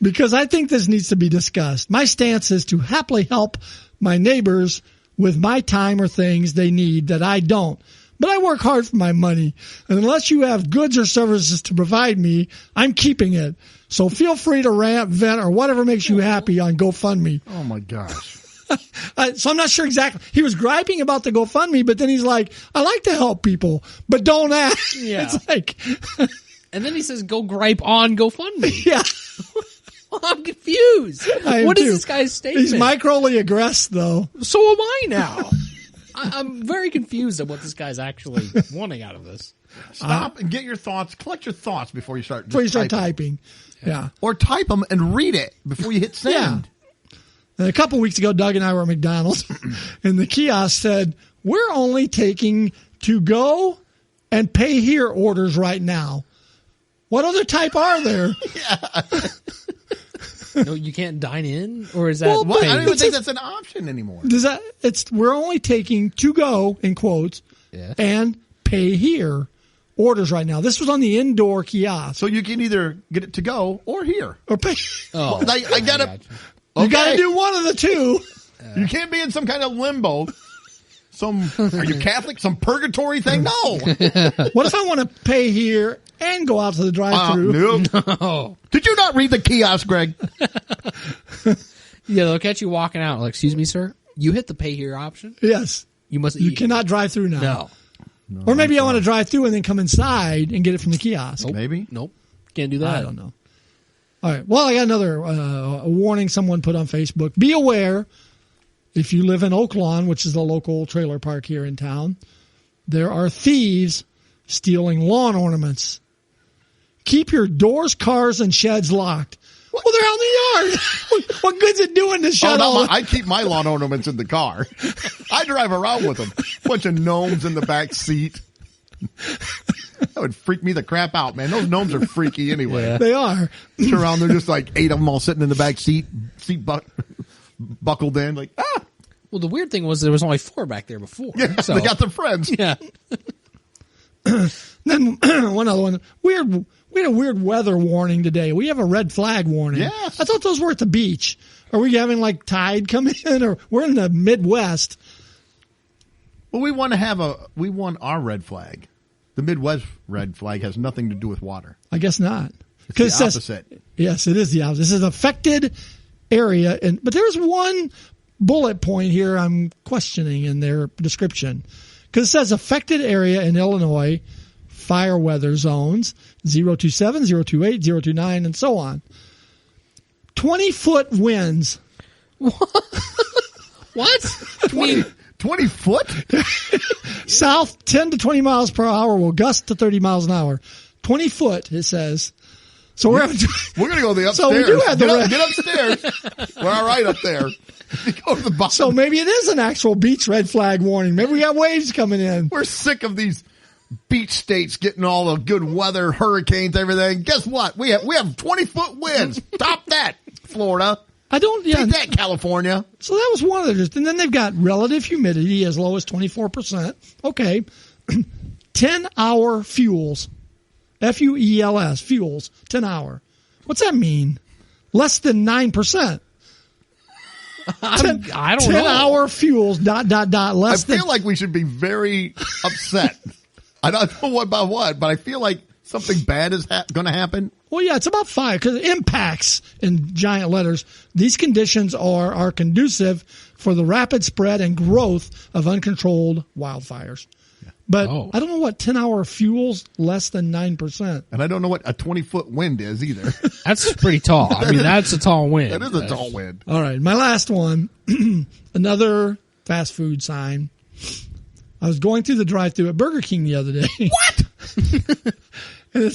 Speaker 5: Because I think this needs to be discussed. My stance is to happily help my neighbors with my time or things they need that I don't. But I work hard for my money, and unless you have goods or services to provide me, I'm keeping it. So feel free to rant, vent, or whatever makes you happy on GoFundMe.
Speaker 4: Oh, my gosh.
Speaker 5: So I'm not sure exactly. He was griping about the GoFundMe, but then he's like, I like to help people, but don't ask.
Speaker 6: Yeah.
Speaker 5: It's like...
Speaker 6: And then he says, "Go gripe on GoFundMe."
Speaker 5: Yeah.
Speaker 6: Well, I'm confused. What is this guy's statement?
Speaker 5: He's microly aggressed, though.
Speaker 6: So am I now. I'm very confused at what this guy's actually wanting out of this.
Speaker 4: Stop and get your thoughts. Collect your thoughts before you start.
Speaker 5: Typing. Yeah.
Speaker 4: Or type them and read it before you hit send.
Speaker 5: Yeah. And a couple weeks ago, Doug and I were at McDonald's, and the kiosk said, "We're only taking to-go and pay here orders right now." What other type are there?
Speaker 6: No, you can't dine in, or is that?
Speaker 5: Well,
Speaker 4: What? I don't even
Speaker 5: It's
Speaker 4: think
Speaker 5: a-
Speaker 4: that's an option anymore.
Speaker 5: We're only taking to-go, in quotes,
Speaker 6: Yeah.
Speaker 5: and pay here orders right now. This was on the indoor kiosk.
Speaker 4: So you can either get it to go or here.
Speaker 5: Or pay.
Speaker 6: Oh,
Speaker 4: I gotta.
Speaker 6: gotcha.
Speaker 5: You got to
Speaker 4: Okay.
Speaker 5: do one of the two.
Speaker 4: You can't be in some kind of limbo. Are you Catholic? Some purgatory thing? No.
Speaker 5: What if I want to pay here and go out to the drive-thru?
Speaker 4: Nope.
Speaker 6: Oh,
Speaker 4: Did you not read the kiosk, Greg?
Speaker 6: yeah. They'll catch you walking out. Like, excuse me, sir. You hit the pay here option.
Speaker 5: Yes.
Speaker 6: You must.
Speaker 5: You
Speaker 6: eat.
Speaker 5: cannot drive through now.
Speaker 6: No.
Speaker 5: Or maybe I want to drive through and then come inside and get it from the kiosk.
Speaker 6: Nope.
Speaker 4: Maybe.
Speaker 6: Nope. Can't do that.
Speaker 5: I don't know. All right. Well, I got another warning someone put on Facebook. Be aware, if you live in Oak Lawn, which is the local trailer park here in town, there are thieves stealing lawn ornaments. Keep your doors, cars, and sheds locked. Well, they're out in the yard. What good's it doing to shut all
Speaker 4: I keep my lawn ornaments in the car. I drive around with them. Bunch of gnomes in the back seat. That would freak me the crap out, man. Those gnomes are freaky anyway.
Speaker 6: Yeah.
Speaker 5: They are.
Speaker 4: Turn around, they're just like 8 of them all sitting in the back seat buckled in, like, ah!
Speaker 6: Well, the weird thing was there was only 4 back there before.
Speaker 4: Yeah,
Speaker 6: so.
Speaker 4: they got their friends.
Speaker 6: Yeah.
Speaker 5: Then one other one. We had a weird weather warning today. We have a red flag warning.
Speaker 4: Yes.
Speaker 5: I thought those were at the beach. Are we having like tide come in, or we're in the Midwest?
Speaker 4: Well, we want our red flag. The Midwest red flag has nothing to do with water.
Speaker 5: I guess not.
Speaker 4: It's the
Speaker 5: it says,
Speaker 4: opposite.
Speaker 5: Yes, it is the opposite. This is an affected area, but there's one bullet point here I'm questioning in their description, because it says affected area in Illinois, fire weather zones 027, 028, 029, and so on. 20-foot winds.
Speaker 6: What?
Speaker 4: 20 foot?
Speaker 5: South 10 to 20 miles per hour will gust to 30 miles an hour. 20 foot, it says. So we're having
Speaker 4: We're going to go to the upstairs.
Speaker 5: So we do have the
Speaker 4: get upstairs. We're all right up there. Go to the bottom.
Speaker 5: So maybe it is an actual beach red flag warning. Maybe we got waves coming in.
Speaker 4: We're sick of these beach states getting all the good weather, hurricanes, everything. Guess what? We have 20-foot winds. Stop that, Florida. Take that, California.
Speaker 5: So that was one of theirs. And then they've got relative humidity as low as 24%. Okay. 10-hour fuels. Fuels. Fuels. 10-hour. What's that mean? Less than 9%.
Speaker 6: I don't know.
Speaker 5: 10-hour fuels, less than.
Speaker 4: I feel like we should be very upset. I don't know what about what, but I feel like something bad is going to happen.
Speaker 5: Well, yeah, it's about 5 because it impacts in giant letters. These conditions are conducive for the rapid spread and growth of uncontrolled wildfires. But I don't know what 10-hour fuels less than 9%.
Speaker 4: And I don't know what a 20-foot wind is either.
Speaker 6: That's pretty tall. I mean, that's a tall wind.
Speaker 4: That is a tall wind.
Speaker 5: All right, my last one, another fast food sign. I was going through the drive-thru at Burger King the other day.
Speaker 4: What?
Speaker 5: And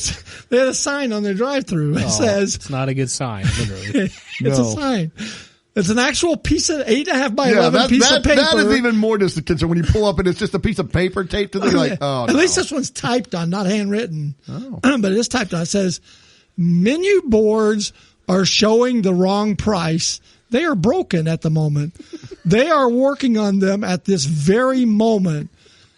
Speaker 5: they had a sign on their drive-thru. It says,
Speaker 6: it's not a good sign, literally.
Speaker 5: It's a sign. It's an actual piece of 8.5 by 11 piece of paper.
Speaker 4: That is even more just a concern when you pull up and it's just a piece of paper taped to the like. Oh,
Speaker 5: at least this one's typed on, not handwritten.
Speaker 4: Oh.
Speaker 5: But it is typed on. It says, menu boards are showing the wrong price. They are broken at the moment. They are working on them at this very moment.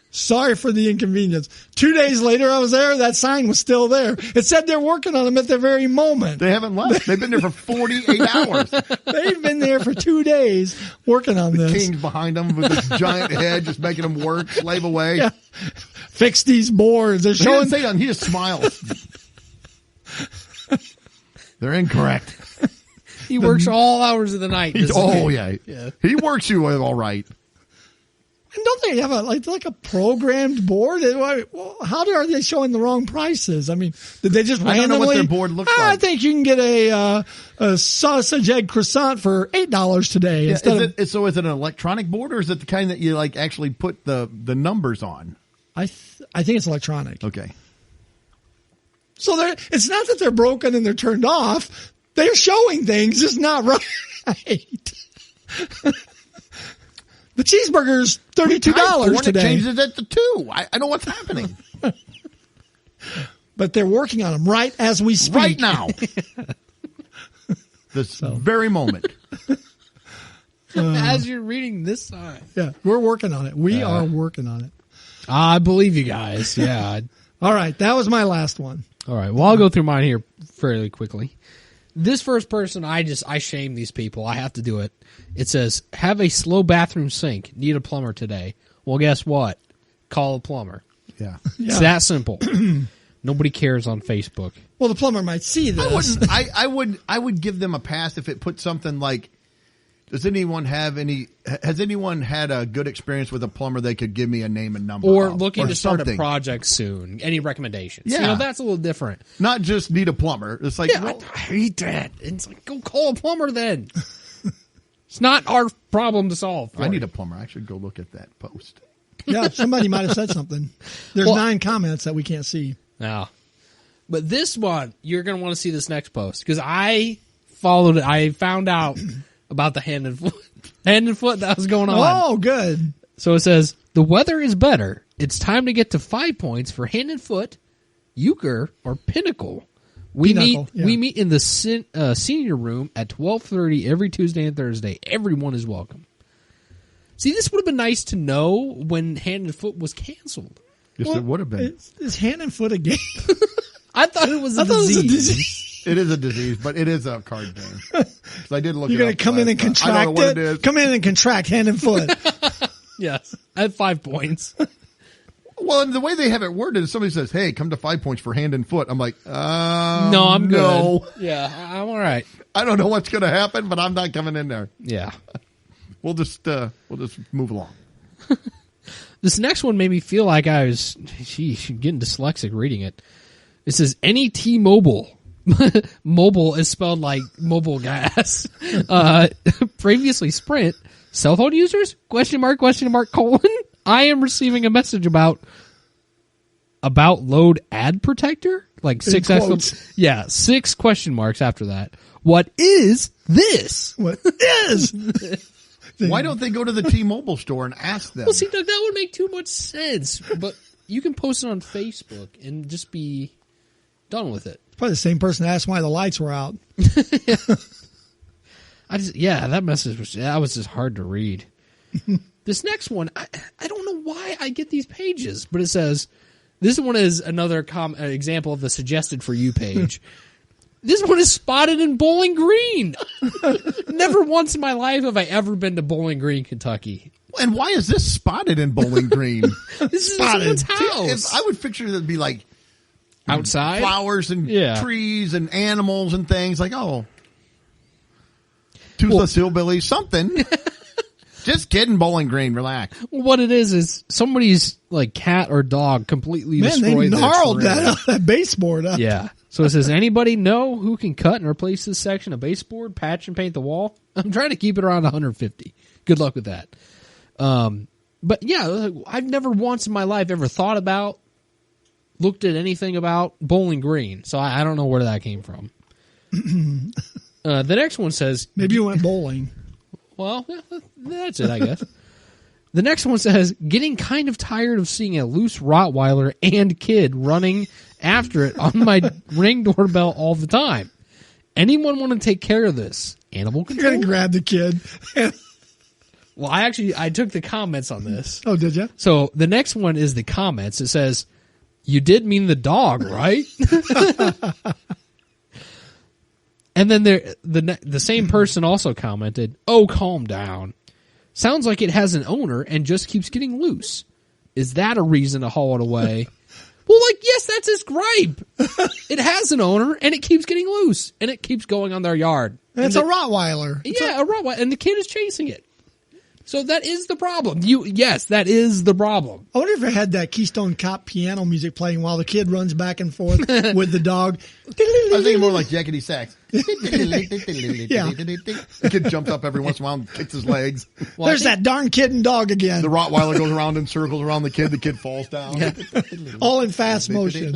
Speaker 5: Sorry for the inconvenience. 2 days later, I was there. That sign was still there. It said they're working on them at the very moment.
Speaker 4: They haven't left. They've been there for 48 hours.
Speaker 5: They've been there for 2 days working on this.
Speaker 4: King's behind them with this giant head, just making them work, slave away.
Speaker 5: Yeah. Fix these boards. They're
Speaker 4: He
Speaker 5: showing.
Speaker 4: didn't say nothing. He just smiles. They're incorrect.
Speaker 6: He works all hours of the night.
Speaker 4: Yeah. He works you all right.
Speaker 5: And don't they have like a programmed board? How are they showing the wrong prices? I mean, did they just randomly?
Speaker 4: I don't know what their board looks like.
Speaker 5: I think you can get a sausage egg croissant for $8 today.
Speaker 4: Yeah,
Speaker 5: instead
Speaker 4: so is it an electronic board or is it the kind that you like actually put the numbers on?
Speaker 5: I think it's electronic.
Speaker 4: Okay.
Speaker 5: So it's not that they're broken and they're turned off. They're showing things, just not right. The cheeseburger's $32 today.
Speaker 4: It changes it to $2. I know what's happening.
Speaker 5: But they're working on them right as we speak.
Speaker 4: Right now. This very moment.
Speaker 6: As you're reading this sign.
Speaker 5: Yeah, we're working on it. We are working on it.
Speaker 6: I believe you guys. Yeah.
Speaker 5: All right, that was my last one.
Speaker 6: All right. Well, I'll go through mine here fairly quickly. This first person, I shame these people. I have to do it. It says, have a slow bathroom sink. Need a plumber today. Well, guess what? Call a plumber.
Speaker 4: Yeah.
Speaker 6: It's that simple. Nobody cares on Facebook.
Speaker 5: Well, the plumber might see this.
Speaker 4: I would give them a pass if it put something like, has anyone had a good experience with a plumber they could give me a name and number
Speaker 6: Or
Speaker 4: of,
Speaker 6: looking
Speaker 4: or
Speaker 6: to start
Speaker 4: something.
Speaker 6: a project soon. Any recommendations?
Speaker 4: Yeah.
Speaker 6: That's a little different.
Speaker 4: Not just need a plumber. It's like,
Speaker 6: Yeah, I hate that. It's like, go call a plumber then. It's not our problem to solve.
Speaker 4: I need a plumber. I should go look at that post.
Speaker 5: Yeah, somebody might have said something. There's 9 comments that we can't see.
Speaker 6: No. But this one, you're going to want to see this next post because I followed it. I found out about the hand and foot that was going on.
Speaker 5: Oh, good.
Speaker 6: So it says, the weather is better. It's time to get to 5 points for hand and foot, euchre, or pinnacle. We meet in the senior room at 12:30 every Tuesday and Thursday. Everyone is welcome. See, this would have been nice to know when hand and foot was canceled.
Speaker 4: Yes, it would have been.
Speaker 5: Is hand and foot a game?
Speaker 6: I thought it was a disease.
Speaker 4: It is a disease, but it is a card game. So I did look.
Speaker 5: You're going to come in and contract
Speaker 4: I don't know what it is.
Speaker 5: Come in and contract hand and foot.
Speaker 6: Yes, at 5 points.
Speaker 4: Well, and the way they have it worded is somebody says, "Hey, come to 5 points for hand and foot." I'm like,
Speaker 6: No, I'm
Speaker 4: no.
Speaker 6: good. Yeah, I'm all right.
Speaker 4: I don't know what's going to happen, but I'm not coming in there.
Speaker 6: Yeah.
Speaker 4: We'll just move along.
Speaker 6: This next one made me feel like I was, getting dyslexic reading it. It says, any T-Mobile. Mobile is spelled like mobile gas. Previously Sprint. Cell phone users? ? I am receiving a message about load ad protector? like six
Speaker 5: quotes.
Speaker 6: six question marks after that. What is this?
Speaker 5: What is?
Speaker 4: Why don't they go to the T-Mobile store and ask them?
Speaker 6: Well, see, Doug, that would make too much sense. But you can post it on Facebook and just be done with it.
Speaker 5: Probably the same person asked why the lights were out.
Speaker 6: That message was just hard to read. This next one, I don't know why I get these pages, but it says, this one is another example of the suggested for you page. This one is spotted in Bowling Green. Never once in my life have I ever been to Bowling Green, Kentucky.
Speaker 4: And why is this spotted in Bowling Green?
Speaker 6: This is someone's house.
Speaker 4: I would picture it'd be like
Speaker 6: outside
Speaker 4: flowers and trees and animals and things like, Toothless Hillbilly, something. Just kidding, Bowling Green. Relax.
Speaker 6: What it is somebody's like cat or dog completely destroyed
Speaker 5: they gnarled that baseboard up.
Speaker 6: Yeah. So it says, anybody know who can cut and replace this section of baseboard, patch and paint the wall? I'm trying to keep it around 150. Good luck with that. But yeah, I've never once in my life ever thought about, looked at anything about Bowling Green. So I don't know where that came from. The next one says,
Speaker 5: maybe you went bowling.
Speaker 6: Well, that's it, I guess. The next one says, getting kind of tired of seeing a loose Rottweiler and kid running after it on my Ring doorbell all the time. Anyone want to take care of this? Animal control?
Speaker 5: You're going to grab the kid.
Speaker 6: Well, I took the comments on this.
Speaker 5: Oh, did you?
Speaker 6: So the next one is the comments. It says, you did mean the dog, right? And then the same person also commented, oh, calm down. Sounds like it has an owner and just keeps getting loose. Is that a reason to haul it away? Well, yes, that's his gripe. It has an owner and it keeps getting loose and it keeps going on their yard.
Speaker 5: It's a Rottweiler.
Speaker 6: A Rottweiler, and the kid is chasing it. So that is the problem. Yes, that is the problem.
Speaker 5: I wonder if it had that Keystone Cop piano music playing while the kid runs back and forth with the dog.
Speaker 4: I was thinking more like Jackety Sax.
Speaker 5: Yeah.
Speaker 4: The kid jumps up every once in a while and kicks his legs.
Speaker 5: Well, there's that darn kid and dog again.
Speaker 4: The Rottweiler goes around in circles around the kid falls down.
Speaker 5: Yeah. All in fast motion.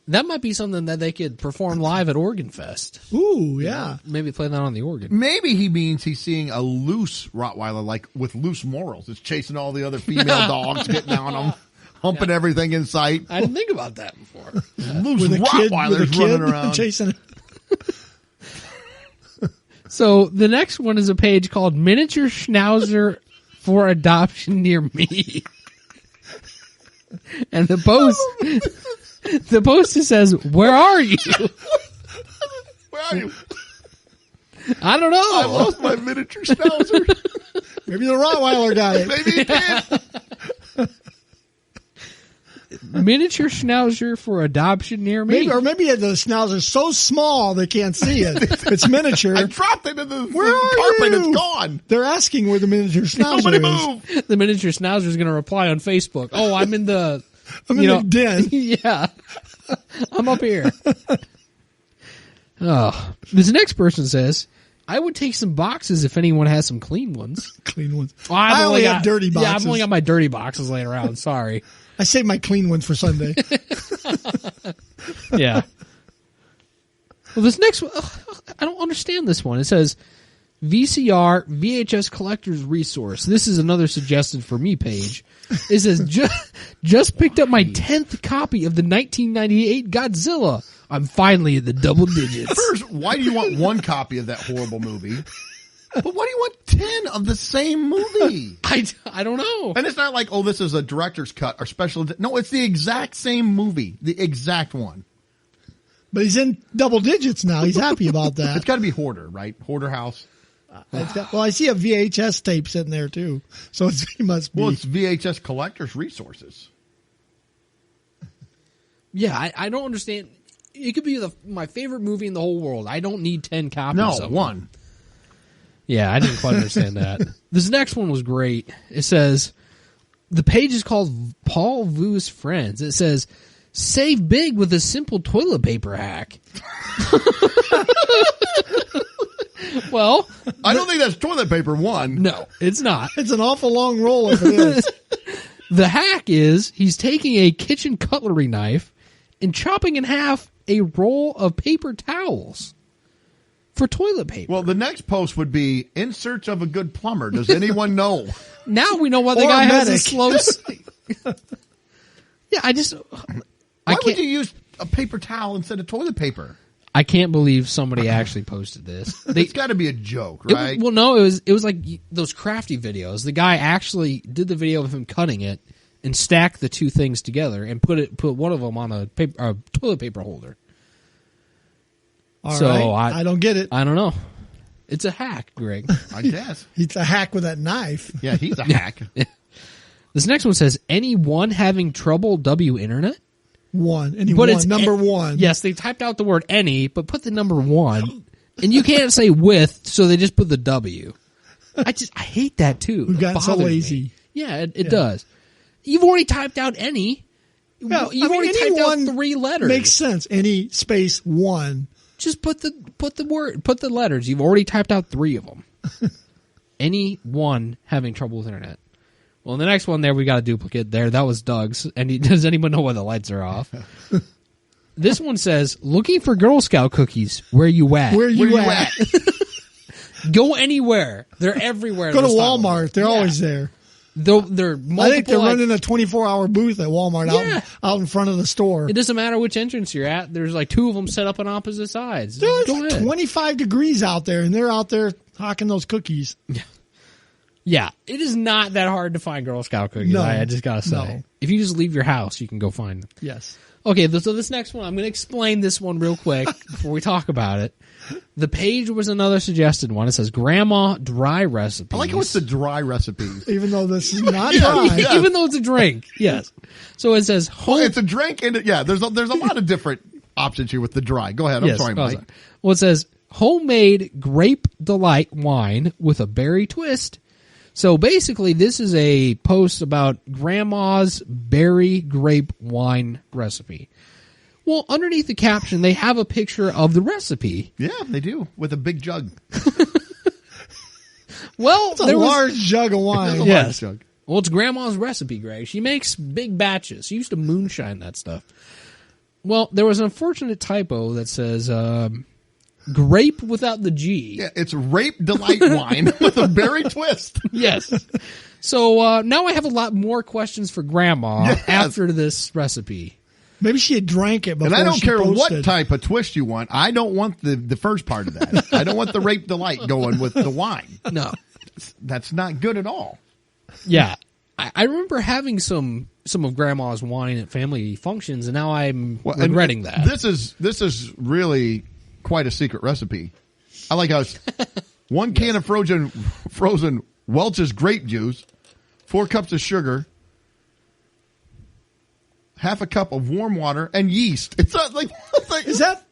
Speaker 6: That might be something that they could perform live at Organ Fest.
Speaker 5: Ooh, yeah.
Speaker 6: Maybe play that on the organ.
Speaker 4: Maybe he means he's seeing a loose Rottweiler, like with loose morals. It's chasing all the other female dogs, getting on them, humping everything in sight.
Speaker 6: I didn't think about that before.
Speaker 4: Loose Rottweilers running around.
Speaker 5: Chasing it.
Speaker 6: So the next one is a page called Miniature Schnauzer for Adoption Near Me. And the post says, where are you?
Speaker 4: Where are you?
Speaker 6: I don't know.
Speaker 4: I lost my miniature Schnauzer.
Speaker 5: Maybe the Rottweiler got it.
Speaker 4: Maybe he did.
Speaker 6: Miniature Schnauzer for adoption near me.
Speaker 5: Maybe the Schnauzer's so small they can't see it. It's miniature.
Speaker 4: I dropped it in the
Speaker 5: carpet.
Speaker 4: It's gone.
Speaker 5: They're asking where the miniature Schnauzer
Speaker 4: Nobody
Speaker 5: is.
Speaker 4: move.
Speaker 6: The miniature Schnauzer is going to reply on Facebook. Oh, I'm in the...
Speaker 5: I'm in the den.
Speaker 6: Yeah. I'm up here. Oh. This next person says, I would take some boxes if anyone has some clean ones.
Speaker 5: Clean ones.
Speaker 6: Well,
Speaker 5: I only have dirty boxes.
Speaker 6: Yeah, I've only got my dirty boxes laying around. Sorry.
Speaker 5: I save my clean ones for Sunday.
Speaker 6: Yeah. Well, this next one, I don't understand this one. It says, VCR VHS collector's resource. This is another suggested for me page. It says, just picked up my 10th copy of the 1998 Godzilla. I'm finally at the double digits.
Speaker 4: First, why do you want one copy of that horrible movie? But why do you want 10 of the same movie?
Speaker 6: I don't know.
Speaker 4: And it's not like, oh, this is a director's cut or special. No, it's the exact same movie. The exact one.
Speaker 5: But he's in double digits now. He's happy about that.
Speaker 4: It's got to be Hoarder, right? Hoarder House.
Speaker 5: Well, I see a VHS tape sitting there, too. So he must be.
Speaker 4: Well, it's VHS collector's resources.
Speaker 6: Yeah, I don't understand. It could be my favorite movie in the whole world. I don't need 10 copies
Speaker 4: No,
Speaker 6: of
Speaker 4: one.
Speaker 6: Yeah, I didn't quite understand that. This next one was great. It says, the page is called Paul Vu's Friends. It says, save big with a simple toilet paper hack. Well,
Speaker 4: I don't think that's toilet paper one.
Speaker 6: No, it's not.
Speaker 5: It's an awful long roll if it is.
Speaker 6: The hack is he's taking a kitchen cutlery knife and chopping in half a roll of paper towels for toilet paper.
Speaker 4: Well, the next post would be in search of a good plumber. Does anyone know?
Speaker 6: Now we know why the
Speaker 5: Or
Speaker 6: guy
Speaker 5: a
Speaker 6: has a
Speaker 5: medic.
Speaker 6: slow. Yeah,
Speaker 4: Why would you use a paper towel instead of toilet paper?
Speaker 6: I can't believe somebody actually posted this.
Speaker 4: It's got to be a joke, right?
Speaker 6: It was like those crafty videos. The guy actually did the video of him cutting it and stacked the two things together and put one of them on a toilet paper holder.
Speaker 5: All
Speaker 6: So
Speaker 5: right. I don't get it.
Speaker 6: I don't know. It's a hack, Greg.
Speaker 4: I guess.
Speaker 5: It's a hack with that knife.
Speaker 4: Yeah, he's a hack.
Speaker 6: This next one says, anyone having trouble internet?
Speaker 5: One. Number one.
Speaker 6: Yes, they typed out the word any, but put the number one. And you can't say with, so they just put the W. I hate that too.
Speaker 5: We've gotten so
Speaker 6: Bothers me.
Speaker 5: lazy.
Speaker 6: Yeah, it does. You've already typed out any.
Speaker 5: Yeah,
Speaker 6: You've already typed out 3 letters.
Speaker 5: Makes sense. Any space one.
Speaker 6: Just put the letters. You've already typed out 3 of them. Anyone having trouble with internet. Well, in the next one there, we got a duplicate there. That was Doug's. And does anyone know why the lights are off? This one says, looking for Girl Scout cookies. Where you at?
Speaker 5: Where you at?
Speaker 6: Go anywhere. They're everywhere.
Speaker 5: Go to
Speaker 6: this time.
Speaker 5: Walmart. They're always there.
Speaker 6: They're multiple,
Speaker 5: I think they're running a 24-hour booth at Walmart out in front of the store.
Speaker 6: It doesn't matter which entrance you're at. There's like 2 of them set up on opposite sides.
Speaker 5: There's
Speaker 6: Go
Speaker 5: like
Speaker 6: ahead.
Speaker 5: 25 degrees out there, and they're out there hawking those cookies.
Speaker 6: Yeah, it is not that hard to find Girl Scout cookies.
Speaker 5: No.
Speaker 6: I just gotta say,
Speaker 5: No.
Speaker 6: if you just leave your house, you can go find them.
Speaker 5: Yes.
Speaker 6: Okay, so this next one, I'm going to explain this one real quick before we talk about it. The page was another suggested one. It says Grandma Dry Recipes.
Speaker 4: I like how it's the dry recipes.
Speaker 5: Even though this is not dry.
Speaker 4: Yeah.
Speaker 6: Even though it's a drink, yes. So it says
Speaker 4: Well, it's a drink, and there's a lot of different options here with the dry. Go ahead. I'm sorry, Mike.
Speaker 6: Well, it says homemade grape delight wine with a berry twist. So basically, this is a post about Grandma's berry grape wine recipe. Well, underneath the caption, they have a picture of the recipe.
Speaker 4: Yeah, they do, with a big jug.
Speaker 6: Well,
Speaker 5: It's a large jug of wine.
Speaker 4: Large
Speaker 6: Yes.
Speaker 4: jug.
Speaker 6: Well, it's Grandma's recipe, Greg. She makes big batches. She used to moonshine that stuff. Well, there was an unfortunate typo that says grape without the G.
Speaker 4: Yeah, it's rape delight wine with a berry twist.
Speaker 6: Yes. So now I have a lot more questions for Grandma
Speaker 4: Yes.
Speaker 6: after this recipe.
Speaker 5: Maybe she had drank it before
Speaker 4: And I don't
Speaker 5: she
Speaker 4: care
Speaker 5: posted.
Speaker 4: what type of twist you want. I don't want the first part of that. I don't want the rape delight going with the wine.
Speaker 6: No.
Speaker 4: That's not good at all.
Speaker 6: Yeah. I remember having some of Grandma's wine at family functions, and now I'm
Speaker 4: and
Speaker 6: regretting that.
Speaker 4: This is really quite a secret recipe. I like how it's 1 can of frozen Welch's grape juice, 4 cups of sugar, half a cup of warm water, and yeast. It's not like
Speaker 5: Is that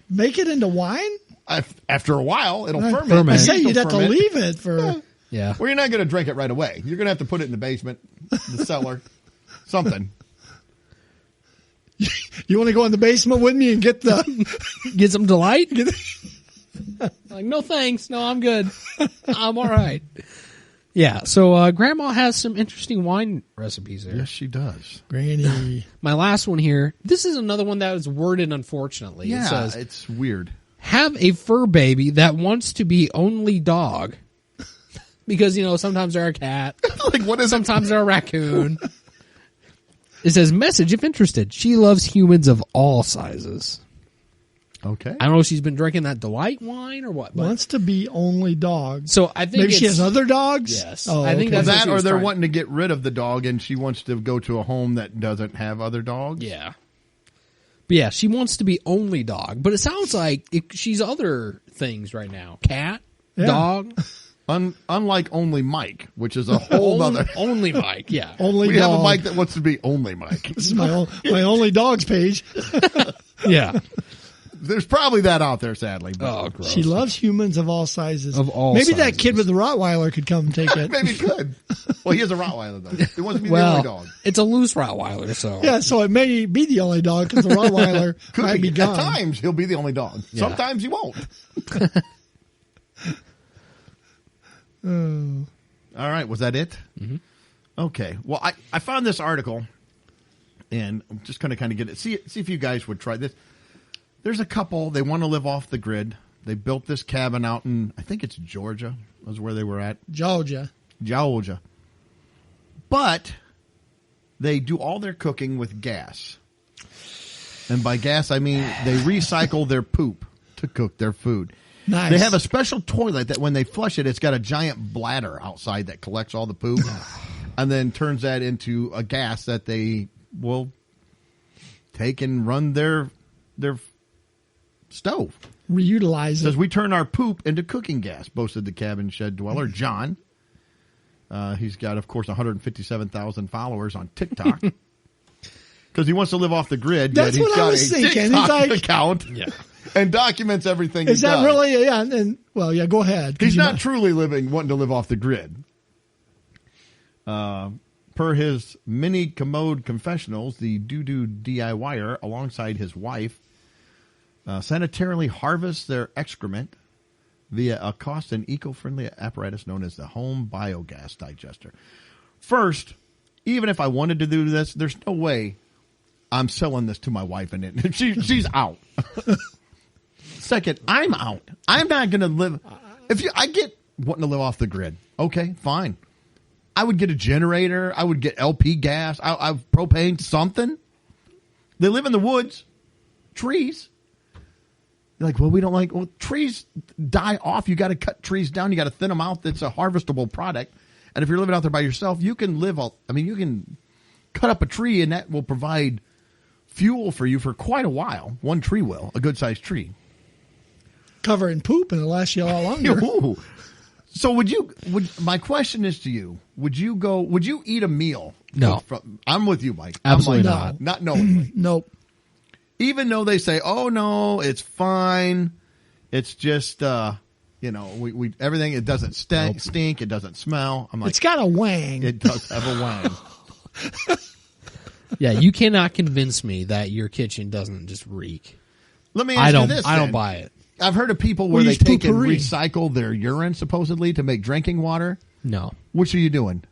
Speaker 5: make it into wine?
Speaker 4: after a while it'll ferment.
Speaker 6: ferment.
Speaker 5: I
Speaker 4: The
Speaker 5: say
Speaker 4: yeast will
Speaker 5: you'd have to
Speaker 4: ferment.
Speaker 5: leave it for.
Speaker 6: Yeah.
Speaker 4: Well, you're not going to drink it right away. You're going to have to put it in the basement, the cellar, something.
Speaker 5: You want to go in the basement with me and get the?
Speaker 6: Get some delight? Like, no thanks. No, I'm good. I'm all right. Yeah, so Grandma has some interesting wine recipes there.
Speaker 4: Yes, she does.
Speaker 5: Granny.
Speaker 6: My last one here. This is another one that is worded unfortunately.
Speaker 4: Yeah,
Speaker 6: It says,
Speaker 4: it's weird.
Speaker 6: have a fur baby that wants to be only dog. Because, sometimes they're a cat.
Speaker 4: Like, what is
Speaker 6: Sometimes they're a raccoon. It says, message if interested. She loves humans of all sizes.
Speaker 4: Okay.
Speaker 6: I don't know if she's been drinking that delight wine or what. But,
Speaker 5: Wants to be only dog.
Speaker 6: so I think
Speaker 5: Maybe she
Speaker 6: it's-
Speaker 5: has other dogs?
Speaker 6: Yes.
Speaker 5: Oh,
Speaker 6: I think
Speaker 5: okay.
Speaker 6: that's what
Speaker 4: That
Speaker 6: she
Speaker 4: or
Speaker 6: was
Speaker 4: they're
Speaker 6: trying-
Speaker 4: wanting to get rid of the dog and she wants to go to a home that doesn't have other dogs.
Speaker 6: Yeah. But yeah, she wants to be only dog. But it sounds like she's other things right now. Cat,
Speaker 5: Yeah.
Speaker 6: dog,
Speaker 4: Unlike only Mike, which is a whole other.
Speaker 6: only Mike. Yeah.
Speaker 5: Only
Speaker 4: We
Speaker 5: dog.
Speaker 4: have a Mike that wants to be only Mike.
Speaker 5: This is my only dogs page.
Speaker 6: Yeah.
Speaker 4: There's probably that out there, sadly. But
Speaker 6: Oh, gross.
Speaker 5: She loves humans of all sizes.
Speaker 6: Of all
Speaker 5: Maybe that
Speaker 6: sizes.
Speaker 5: kid with the Rottweiler could come and take it.
Speaker 4: maybe it could. Well, he has a Rottweiler though. He wants to be the
Speaker 6: Well,
Speaker 4: only dog.
Speaker 6: it's a loose Rottweiler, so.
Speaker 5: Yeah, so it may be the only dog because the Rottweiler
Speaker 4: Could
Speaker 5: might be
Speaker 4: At
Speaker 5: gone.
Speaker 4: times he'll be the only dog.
Speaker 6: Yeah.
Speaker 4: Sometimes he won't. All right, was that it? Mm-hmm. Okay. Well, I found this article, and I'm just going to kind of get it. See if you guys would try this. There's a couple, they want to live off the grid. They built this cabin out in, I think it's Georgia, was where they were at.
Speaker 5: Georgia.
Speaker 4: But they do all their cooking with gas. And by gas, I mean they recycle their poop to cook their food.
Speaker 5: Nice.
Speaker 4: They have a special toilet that when they flush it, it's got a giant bladder outside that collects all the poop and then turns that into a gas that they will take and run their stove.
Speaker 5: Reutilize
Speaker 4: Says
Speaker 5: it.
Speaker 4: we turn our poop into cooking gas, boasted the cabin shed dweller, John. He's got, of course, 157,000 followers on TikTok. Because he wants to live off the grid.
Speaker 5: That's
Speaker 4: yet he's
Speaker 5: what
Speaker 4: got
Speaker 5: I was
Speaker 4: a
Speaker 5: thinking.
Speaker 4: TikTok
Speaker 5: He's
Speaker 4: account and documents everything
Speaker 5: Is
Speaker 4: he
Speaker 5: that
Speaker 4: does.
Speaker 5: really? Yeah. And well, yeah. Go ahead.
Speaker 4: He's not truly wanting to live off the grid. Per his mini commode confessionals, the doo-doo DIYer, alongside his wife, sanitarily harvests their excrement via a cost and eco-friendly apparatus known as the home biogas digester. First, even if I wanted to do this, there's no way I'm selling this to my wife and it. She's out. Second, I'm out. I'm not going to live. I get wanting to live off the grid. Okay, fine. I would get a generator. I would get LP gas. I've propane, something. They live in the woods, trees. You're like, well, we don't like, well, trees die off. You got to cut trees down. You got to thin them out. It's a harvestable product. And if you're living out there by yourself, you can you can cut up a tree and that will provide fuel for you for quite a while. One tree will, a good sized tree.
Speaker 5: Cover in poop and it'll last you a lot longer.
Speaker 4: Ooh. So my question is to you, would you eat a meal?
Speaker 6: No.
Speaker 4: I'm with you, Mike.
Speaker 6: Absolutely
Speaker 4: I'm
Speaker 6: not.
Speaker 4: Not knowingly.
Speaker 5: Nope.
Speaker 4: Even though they say, oh no, it's fine. It's just, we everything, it doesn't stink. It doesn't smell. I'm like,
Speaker 5: It's got a wang.
Speaker 4: it does have a wang.
Speaker 6: Yeah, you cannot convince me that your kitchen doesn't just reek.
Speaker 4: Let me ask you this.
Speaker 6: I
Speaker 4: then.
Speaker 6: don't buy it.
Speaker 4: I've heard of people where
Speaker 5: We
Speaker 4: they
Speaker 5: use
Speaker 4: take and
Speaker 5: potpourri.
Speaker 4: recycle their urine supposedly to make drinking water.
Speaker 6: No.
Speaker 4: Which are you doing?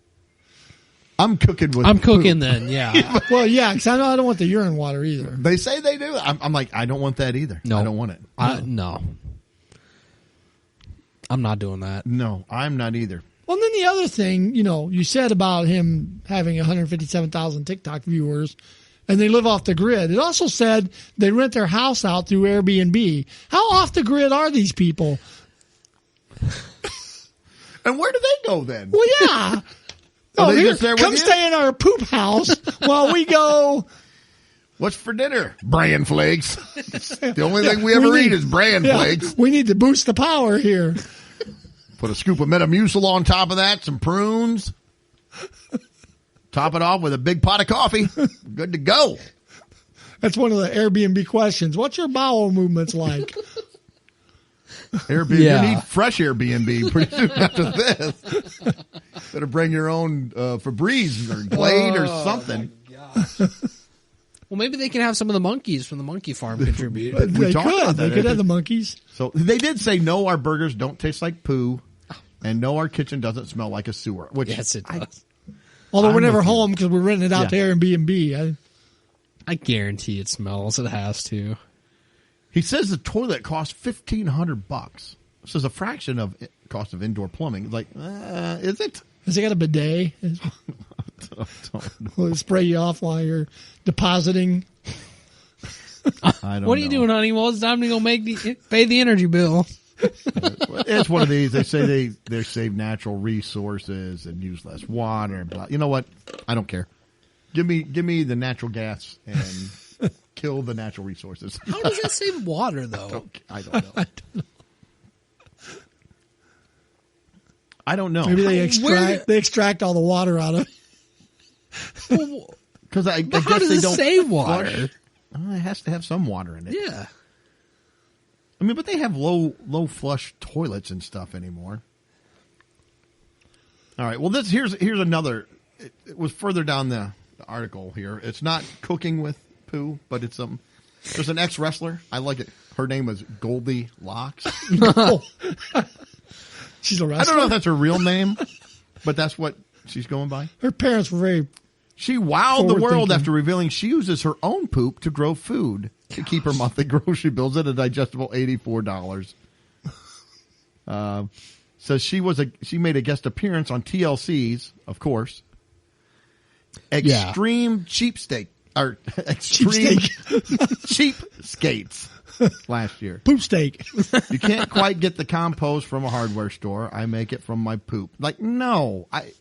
Speaker 4: I'm cooking with
Speaker 6: I'm
Speaker 4: poop.
Speaker 6: cooking then, yeah.
Speaker 5: Well, yeah, because I don't want the urine water either.
Speaker 4: They say they do. I'm like, I don't want that either.
Speaker 6: No.
Speaker 4: I don't want it.
Speaker 6: No. I'm not doing that.
Speaker 4: No, I'm not either.
Speaker 5: Well, and then the other thing, you said about him having 157,000 TikTok viewers, and they live off the grid. It also said they rent their house out through Airbnb. How off the grid are these people?
Speaker 4: And where do they go then?
Speaker 5: Well, yeah.
Speaker 4: Are they
Speaker 5: here,
Speaker 4: just there with
Speaker 5: come
Speaker 4: you?
Speaker 5: stay in our poop house while we go.
Speaker 4: What's for dinner? Bran flakes. The only thing we ever eat is bran flakes.
Speaker 5: We need to boost the power here.
Speaker 4: Put a scoop of Metamucil on top of that, some prunes. Top it off with a big pot of coffee. Good to go.
Speaker 5: That's one of the Airbnb questions. What's your bowel movements like?
Speaker 4: Airbnb.
Speaker 6: Yeah.
Speaker 4: You need fresh Airbnb pretty soon after this. Better bring your own Febreze or Glade or something.
Speaker 6: Well, maybe they can have some of the monkeys from the monkey farm contribute.
Speaker 4: We
Speaker 5: They
Speaker 4: talked about
Speaker 5: could.
Speaker 4: that.
Speaker 5: They could have the monkeys.
Speaker 4: So they did say no, our burgers don't taste like poo, and no, our kitchen doesn't smell like a sewer. Which
Speaker 6: Yes, it does.
Speaker 5: Although we're
Speaker 4: I'm
Speaker 5: never
Speaker 4: with you.
Speaker 5: home because we're renting it out to Airbnb.
Speaker 6: I guarantee it smells. It has to.
Speaker 4: he says the toilet costs $1,500. This is a fraction of cost of indoor plumbing. Like, is it?
Speaker 5: Has it got a bidet? Will it spray you off while you're depositing?
Speaker 4: I don't
Speaker 6: What are you
Speaker 4: know.
Speaker 6: doing, honey? Well, it's time to go pay the energy bill.
Speaker 4: It's one of these. They say they save natural resources and use less water. And blah. You know what? I don't care. Give me the natural gas and kill the natural resources.
Speaker 6: How does that save water, though?
Speaker 4: I don't know. I don't know.
Speaker 5: Maybe they
Speaker 6: Where-
Speaker 5: extract all the water out of it.
Speaker 4: Because I
Speaker 6: But
Speaker 4: guess
Speaker 6: how does
Speaker 4: they
Speaker 6: it
Speaker 4: don't
Speaker 6: save water?
Speaker 4: flush. It has to have some water in it.
Speaker 6: Yeah.
Speaker 4: I mean, but they have low flush toilets and stuff anymore. All right. Well, here's another. It was further down the article here. It's not cooking with poo, but it's there's an ex wrestler. I like it. Her name was Goldie Locks.
Speaker 5: She's a
Speaker 4: I
Speaker 5: wrestler.
Speaker 4: don't know if that's her real name, but that's what she's going by.
Speaker 5: Her parents were very
Speaker 4: She wowed the world
Speaker 5: Forward-thinking.
Speaker 4: after revealing she uses her own poop to grow food to keep her monthly grocery bills at a digestible $84. So she made a guest appearance on TLC's, of course. Extreme cheapskate or extreme cheap skates last year.
Speaker 5: Poop steak.
Speaker 4: You can't quite get the compost from a hardware store. I make it from my poop. Like, no, I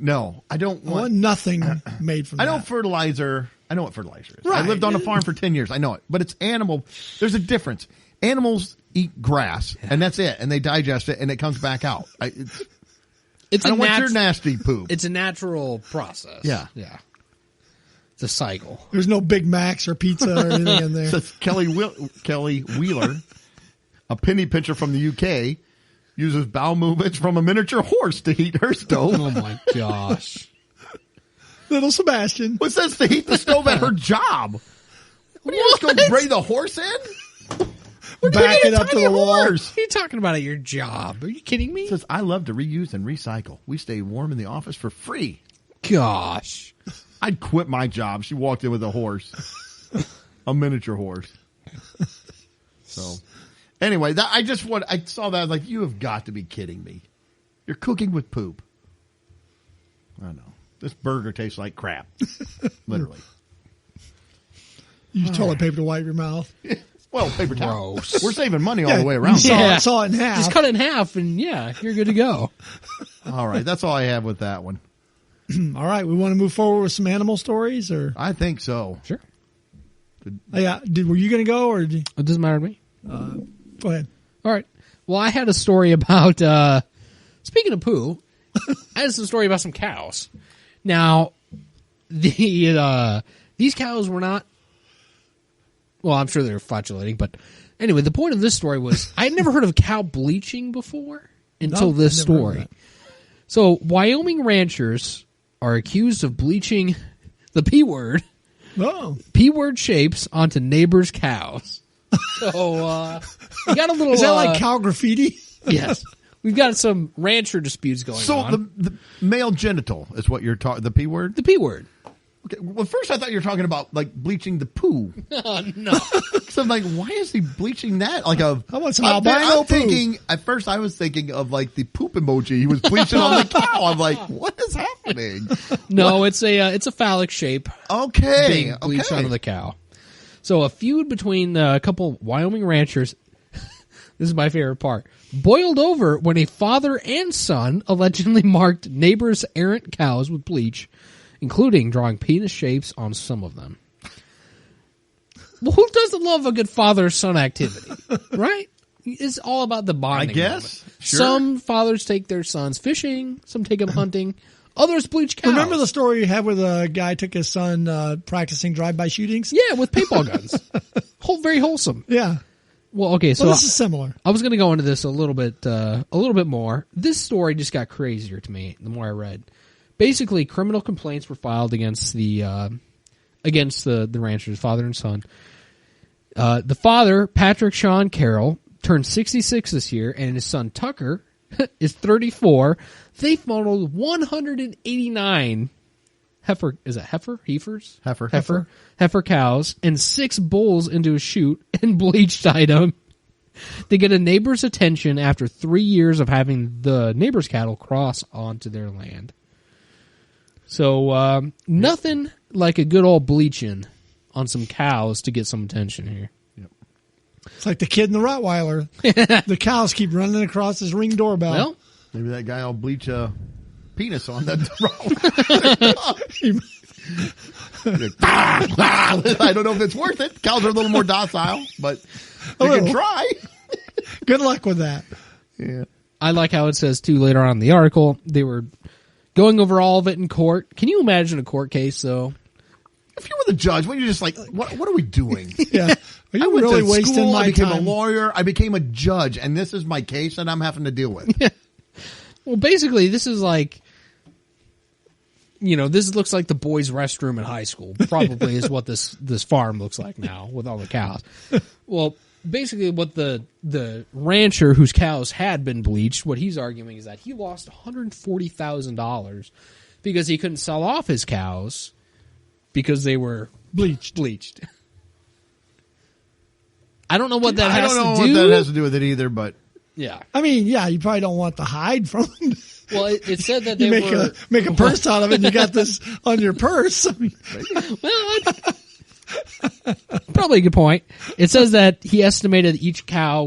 Speaker 4: don't
Speaker 5: I want
Speaker 4: want.
Speaker 5: nothing made from
Speaker 4: I
Speaker 5: that.
Speaker 4: know fertilizer. I know what fertilizer is.
Speaker 5: Right.
Speaker 4: I lived on a farm for 10 years. I know it, but it's animal. There's a difference. Animals eat grass, and that's it, and they digest it, and it comes back out. I don't want your nasty poop.
Speaker 6: It's a natural process.
Speaker 4: Yeah.
Speaker 6: It's a cycle.
Speaker 5: There's no Big Macs or pizza or anything in there.
Speaker 4: Says Kelly Wheeler, a penny pincher from the UK, uses bowel movements from a miniature horse to heat her stove.
Speaker 6: Oh my gosh.
Speaker 5: Little Sebastian.
Speaker 4: What says to heat the stove at her job? What are you just going to bring the horse in?
Speaker 5: Back it up to
Speaker 4: Tiny
Speaker 5: the wall.
Speaker 4: horse.
Speaker 6: What are you talking about at your job? Are you kidding me?
Speaker 4: It says, I love to reuse and recycle. We stay warm in the office for free.
Speaker 6: Gosh.
Speaker 4: I'd quit my job. She walked in with a horse, a miniature horse. So, anyway, I saw that. I was like, you have got to be kidding me. You're cooking with poop. I know. This burger tastes like crap. Literally.
Speaker 5: You use toilet paper to wipe your mouth.
Speaker 4: Well, paper towel.
Speaker 6: Gross.
Speaker 4: We're saving money all the way around.
Speaker 5: Saw it in half.
Speaker 6: Just cut it in half and you're good to go.
Speaker 4: All right. That's all I have with that one.
Speaker 5: All right, we want to move forward with some animal stories, or
Speaker 4: I think so.
Speaker 6: Sure.
Speaker 5: yeah, were you going to go, or
Speaker 6: It doesn't matter to me.
Speaker 5: go ahead?
Speaker 6: All right. Well, I had a story about, speaking of poo, I had some story about some cows. Now, these cows were not, well, I'm sure they're flatulating, but anyway, the point of this story was I had never heard of cow bleaching before until this
Speaker 5: I've never heard of
Speaker 6: story.
Speaker 5: that.
Speaker 6: So, Wyoming ranchers are accused of bleaching the P word,
Speaker 5: Oh,
Speaker 6: P word shapes onto neighbors' cows. So, we got a little.
Speaker 5: is that like cow graffiti?
Speaker 6: Yes. We've got some rancher disputes going
Speaker 4: So
Speaker 6: on.
Speaker 4: the male genital is what you're talking, the P word?
Speaker 6: The P word.
Speaker 4: Okay. Well, first I thought you were talking about like bleaching the poo.
Speaker 6: Oh, no.
Speaker 4: So I'm like, why is he bleaching that? Like
Speaker 5: How about some albino poo?
Speaker 4: thinking, at first I was thinking of like the poop emoji. He was bleaching on the cow. I'm like, what is happening?
Speaker 6: No, it's a phallic shape
Speaker 4: Okay.
Speaker 6: being bleached onto the cow. So a feud between a couple Wyoming ranchers, this is my favorite part, boiled over when a father and son allegedly marked neighbors' errant cows with bleach, including drawing penis shapes on some of them. Well, who doesn't love a good father-son activity, right? It's all about the bonding.
Speaker 4: I guess.
Speaker 6: moment.
Speaker 4: Sure.
Speaker 6: Some fathers take their sons fishing, some take them hunting, others bleach cows.
Speaker 5: Remember the story you had where the guy took his son practicing drive-by shootings?
Speaker 6: Yeah, with paintball guns. Very wholesome.
Speaker 5: Yeah.
Speaker 6: Well, okay, so
Speaker 5: Well, this is similar.
Speaker 6: I was going to go into this a little bit more. This story just got crazier to me the more I read. Basically, criminal complaints were filed against the ranchers, father and son. The father, Patrick Sean Carroll, turned 66 this year, and his son Tucker is 34. They funneled 189 heifer cows and 6 bulls into a chute and bleach dyed them to get a neighbor's attention after 3 years of having the neighbor's cattle cross onto their land. So nothing like a good old bleaching on some cows to get some attention here.
Speaker 5: It's like the kid in the Rottweiler. The cows keep running across his Ring doorbell.
Speaker 6: Well,
Speaker 4: Maybe that guy will bleach a penis on that. I don't know if it's worth it. Cows are a little more docile, but you can
Speaker 5: little.
Speaker 4: try.
Speaker 5: Good luck with that.
Speaker 4: Yeah.
Speaker 6: I like how it says, too, later on in the article, they were going over all of it in court. Can you imagine a court case, though?
Speaker 4: If you were the judge, when you're just like, what are we doing?
Speaker 5: Yeah. Are
Speaker 4: I
Speaker 5: you
Speaker 4: went
Speaker 5: really
Speaker 4: to
Speaker 5: wasting
Speaker 4: school,
Speaker 5: my
Speaker 4: I became
Speaker 5: time?
Speaker 4: a lawyer, I became a judge, and this is my case that I'm having to deal with.
Speaker 6: Well, basically, this is like, this looks like the boys' restroom in high school. Probably is what this farm looks like now with all the cows. Well, basically, what the rancher whose cows had been bleached, what he's arguing is that he lost $140,000 because he couldn't sell off his cows because they were bleached. I don't know what that has to do.
Speaker 4: I don't know what that has to do with it either, but
Speaker 6: yeah.
Speaker 5: I mean, yeah, you probably don't want the hide from them.
Speaker 6: Well, it said that they
Speaker 5: you make a purse out of it and you got this on your purse. I mean,
Speaker 6: probably a good point. It says that he estimated each cow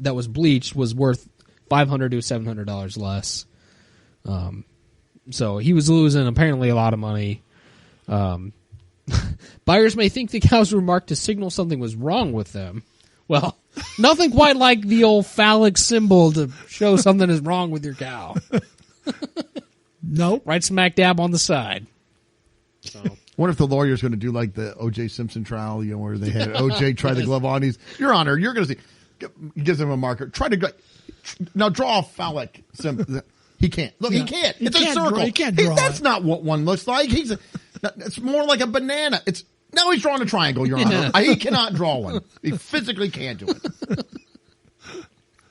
Speaker 6: that was bleached was worth $500 to $700 less. So he was losing apparently a lot of money. Buyers may think the cows were marked to signal something was wrong with them. Well, nothing quite like the old phallic symbol to show something is wrong with your cow.
Speaker 5: Nope.
Speaker 6: Right smack dab on the side. So.
Speaker 4: What if the lawyer's going to do like the O.J. Simpson trial, where they had O.J. try the glove on? Your Honor, you're going to see. He gives him a marker. Now draw a phallic symbol. He can't. Look, he can't. It's a circle.
Speaker 5: He can't draw
Speaker 4: That's not what one looks like. It's more like a banana. Now he's drawing a triangle, Your Honor. He cannot draw one. He physically can't do it.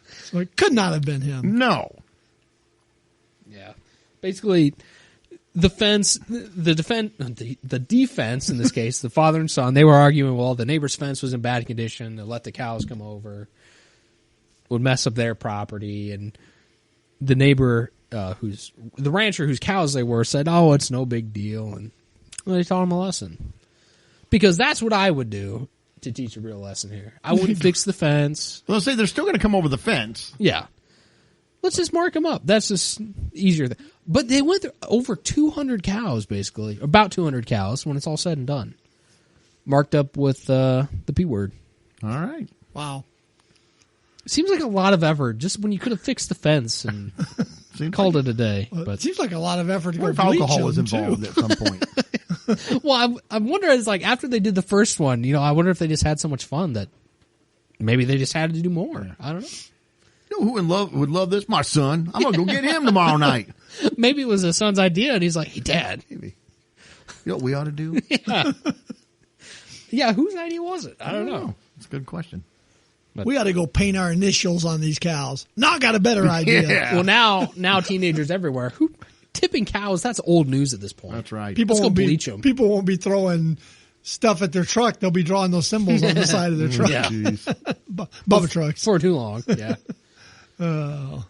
Speaker 5: So it could not have been him.
Speaker 4: No.
Speaker 6: Yeah. Basically, the defense in this case, the father and son, they were arguing, well, the neighbor's fence was in bad condition. They let the cows come over, would mess up their property, and the neighbor, the rancher whose cows they were, said, "Oh, it's no big deal," and they taught him a lesson. Because that's what I would do to teach a real lesson here. I wouldn't fix the fence.
Speaker 4: Well, say they're still going to come over the fence.
Speaker 6: Yeah. Let's just mark them up. That's just easier. But they went through over 200 cows, basically. About 200 cows when it's all said and done. Marked up with the P word.
Speaker 4: All right.
Speaker 5: Wow.
Speaker 6: Seems like a lot of effort just when you could have fixed the fence and called it a day.
Speaker 5: Well,
Speaker 6: but
Speaker 5: it seems like a lot of effort to go
Speaker 4: What if
Speaker 5: bleach
Speaker 4: alcohol was
Speaker 5: them,
Speaker 4: involved
Speaker 5: too?
Speaker 4: at some point?
Speaker 6: Well, I wonder, it's like after they did the first one, I wonder if they just had so much fun that maybe they just had to do more. Yeah. I don't know.
Speaker 4: You know who would love this? My son. I'm going to go get him tomorrow night.
Speaker 6: Maybe it was his son's idea, and he's like, "Hey, Dad.
Speaker 4: Maybe. You know what we ought to do?
Speaker 6: Yeah, whose idea was it? I don't know.
Speaker 4: That's a good question.
Speaker 5: We ought to go paint our initials on these cows. Now I got a better idea.
Speaker 4: Yeah.
Speaker 6: Well, now teenagers everywhere. Tipping cows, that's old news at this point.
Speaker 4: That's right.
Speaker 6: Let's go bleach them.
Speaker 5: People won't be throwing stuff at their truck. They'll be drawing those symbols on the side of their truck.
Speaker 6: Yeah.
Speaker 5: Bubba trucks.
Speaker 6: For too long. Yeah.
Speaker 5: All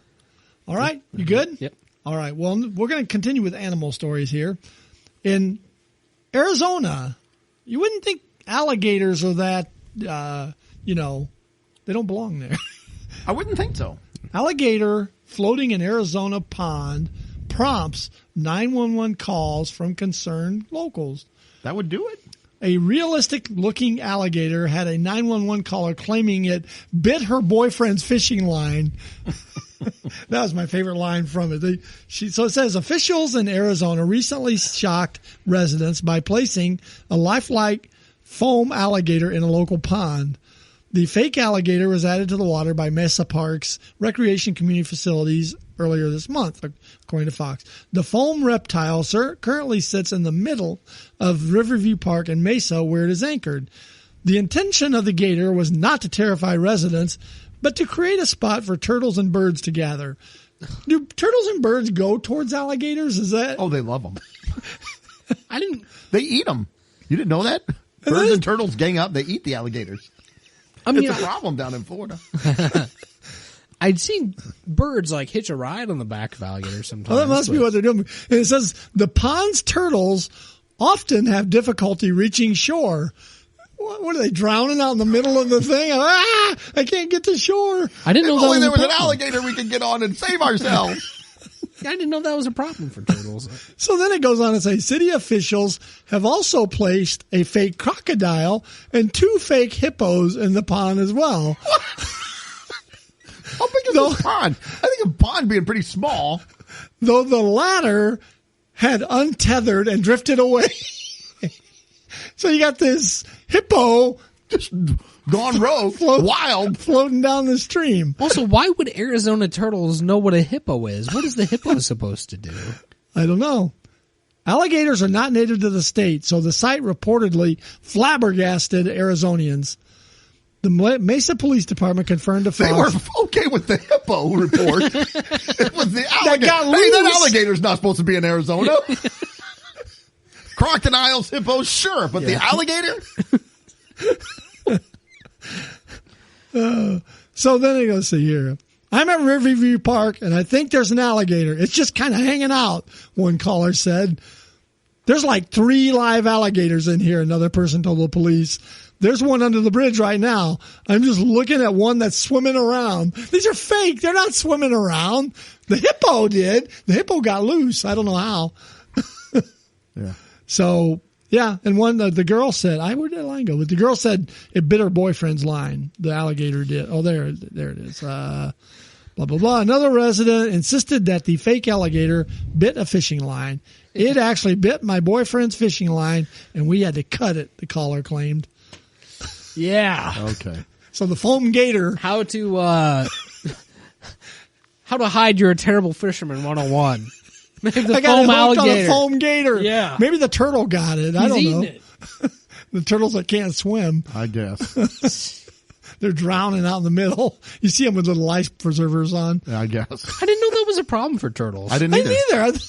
Speaker 5: right. You good?
Speaker 6: Yep.
Speaker 5: All right. Well, we're going to continue with animal stories here. In Arizona, you wouldn't think alligators are that, they don't belong there.
Speaker 4: I wouldn't think so.
Speaker 5: Alligator floating in Arizona pond prompts 911 calls from concerned locals.
Speaker 4: That would do it.
Speaker 5: A realistic-looking alligator had a 911 caller claiming it bit her boyfriend's fishing line. That was my favorite line from it. So it says, officials in Arizona recently shocked residents by placing a lifelike foam alligator in a local pond. The fake alligator was added to the water by Mesa Park's recreation community facilities earlier this month, according to Fox. The foam reptile currently sits in the middle of Riverview Park in Mesa, where it is anchored. The intention of the gator was not to terrify residents, but to create a spot for turtles and birds to gather. Do turtles and birds go towards alligators? Is that?
Speaker 4: Oh, they love them.
Speaker 6: I didn't.
Speaker 4: They eat them. You didn't know that? Birds and turtles gang up. They eat the alligators.
Speaker 6: I mean,
Speaker 4: it's a problem down in Florida.
Speaker 6: I'd seen birds like hitch a ride on the back of alligators sometimes.
Speaker 5: Well, that must be what they're doing. And it says the pond's turtles often have difficulty reaching shore. What are they, drowning out in the middle of the thing? I can't get to shore.
Speaker 6: I didn't know
Speaker 4: if
Speaker 6: that
Speaker 4: only
Speaker 6: was
Speaker 4: there was
Speaker 6: a
Speaker 4: an
Speaker 6: problem.
Speaker 4: alligator we could get on and save ourselves.
Speaker 6: I didn't know that was a problem for turtles.
Speaker 5: So then it goes on to say city officials have also placed a fake crocodile and 2 fake hippos in the pond as well.
Speaker 4: How big is this pond? I think a pond being pretty small.
Speaker 5: Though the latter had untethered and drifted away. So you got this hippo
Speaker 4: just gone rogue, wild,
Speaker 5: floating down the stream.
Speaker 6: Also, why would Arizona turtles know what a hippo is? What is the hippo supposed to do?
Speaker 5: I don't know. Alligators are not native to the state, so the site reportedly flabbergasted Arizonians. The Mesa Police Department confirmed to
Speaker 4: They were
Speaker 5: Fox.
Speaker 4: okay with the hippo report. It was the alligator.
Speaker 5: got
Speaker 4: Hey, that
Speaker 5: loose.
Speaker 4: alligator's not supposed to be in Arizona. Crocodiles, hippos, sure, but the alligator?
Speaker 5: So then it goes, see here. I'm at Riverview Park, and I think there's an alligator. It's just kind of hanging out, one caller said. There's like 3 live alligators in here, another person told the police. There's one under the bridge right now. I'm just looking at one that's swimming around. These are fake. They're not swimming around. The hippo did. The hippo got loose. I don't know how.
Speaker 4: Yeah.
Speaker 5: So, yeah, and one the girl said, where did that line go? But the girl said it bit her boyfriend's line. The alligator did. Oh, there it is. Blah, blah, blah. Another resident insisted that the fake alligator bit a fishing line. It actually bit my boyfriend's fishing line, and we had to cut it, the caller claimed.
Speaker 6: Yeah.
Speaker 4: Okay.
Speaker 5: So the foam gator.
Speaker 6: How to hide you're a terrible fisherman 101. Make the
Speaker 5: I got
Speaker 6: foam
Speaker 5: it hooked on
Speaker 6: alligator.
Speaker 5: a foam gator.
Speaker 6: Yeah.
Speaker 5: Maybe the turtle got it. I
Speaker 6: He's
Speaker 5: don't
Speaker 6: eating
Speaker 5: know.
Speaker 6: it.
Speaker 5: The turtles that can't swim.
Speaker 4: I guess.
Speaker 5: They're drowning out in the middle. You see them with little life preservers on.
Speaker 4: I guess.
Speaker 6: I didn't know that was a problem for turtles.
Speaker 4: I didn't
Speaker 5: I
Speaker 4: either.
Speaker 5: neither.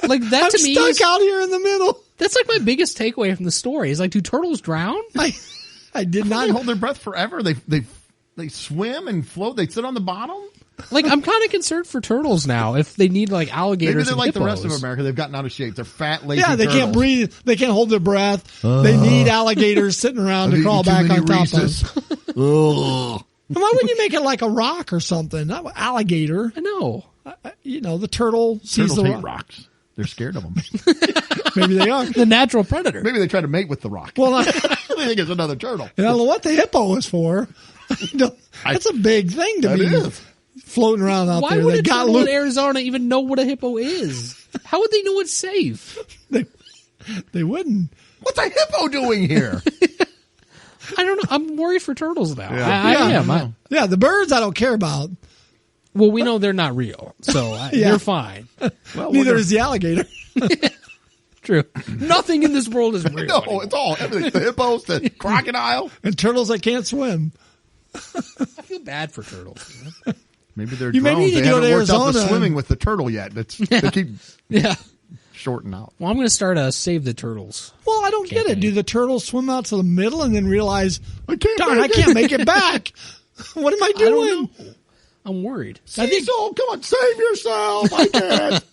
Speaker 6: Like that
Speaker 5: I'm
Speaker 6: to me
Speaker 5: stuck
Speaker 6: is,
Speaker 5: out here in the middle.
Speaker 6: that's like my biggest takeaway from the story. Is like, do turtles drown?
Speaker 5: I did
Speaker 4: They
Speaker 5: not
Speaker 4: hold their breath forever. They swim and float. They sit on the bottom.
Speaker 6: Like, I'm kind of concerned for turtles now if they need like alligators.
Speaker 4: Maybe they're
Speaker 6: and
Speaker 4: like the
Speaker 6: hippos.
Speaker 4: rest of America. They've gotten out of shape. They're fat, lazy
Speaker 5: Yeah, they
Speaker 4: turtles.
Speaker 5: can't breathe. They can't hold their breath. They need alligators sitting around
Speaker 4: I've
Speaker 5: to crawl
Speaker 4: eaten too
Speaker 5: back
Speaker 4: many
Speaker 5: on top
Speaker 4: Reese's.
Speaker 5: of.
Speaker 4: Ugh.
Speaker 5: Why wouldn't you make it like a rock or something? Not an alligator.
Speaker 6: I know.
Speaker 5: The turtle sees
Speaker 4: Turtles
Speaker 5: the
Speaker 4: hate
Speaker 5: rock.
Speaker 4: rocks. They're scared of them.
Speaker 5: Maybe they are.
Speaker 6: The natural predator.
Speaker 4: Maybe they try to mate with the rock.
Speaker 5: Well, I
Speaker 4: they think it's another turtle.
Speaker 5: don't know what the hippo is for. That's a big thing to
Speaker 4: That
Speaker 5: be
Speaker 4: is.
Speaker 5: floating around out
Speaker 6: Why
Speaker 5: there.
Speaker 6: would
Speaker 5: They
Speaker 6: a
Speaker 5: got
Speaker 6: turtle in
Speaker 5: loose.
Speaker 6: Arizona even know what a hippo is? How would they know it's safe?
Speaker 5: They wouldn't.
Speaker 4: What's a hippo doing here?
Speaker 6: I don't know. I'm worried for turtles now.
Speaker 4: Yeah.
Speaker 6: I am.
Speaker 5: Yeah, the birds I don't care about.
Speaker 6: Well, we know they're not real, so
Speaker 5: Yeah.
Speaker 6: they're fine.
Speaker 4: Well,
Speaker 5: Neither
Speaker 4: we're
Speaker 5: is the alligator.
Speaker 6: True. Nothing in this world is real.
Speaker 4: no,
Speaker 6: anymore.
Speaker 4: it's all everything. The hippos, the crocodile.
Speaker 5: And turtles that can't swim.
Speaker 6: I feel bad for turtles.
Speaker 4: Maybe they're
Speaker 5: You may
Speaker 4: drones.
Speaker 5: need to
Speaker 4: They
Speaker 5: go
Speaker 4: haven't
Speaker 5: to
Speaker 4: worked out the
Speaker 5: Arizona
Speaker 4: swimming with the turtle yet. They keep
Speaker 6: Yeah.
Speaker 4: shorting out.
Speaker 6: Well, I'm going to start a Save the Turtles.
Speaker 5: Well, I don't get it. Do the turtles swim out to the middle and then realize,
Speaker 4: I can't
Speaker 5: darn, I
Speaker 4: make
Speaker 5: can't
Speaker 4: it.
Speaker 5: make it back? What am I
Speaker 6: I
Speaker 5: doing?
Speaker 6: don't know. I'm worried.
Speaker 4: I think so. Come on, save yourself. I can't.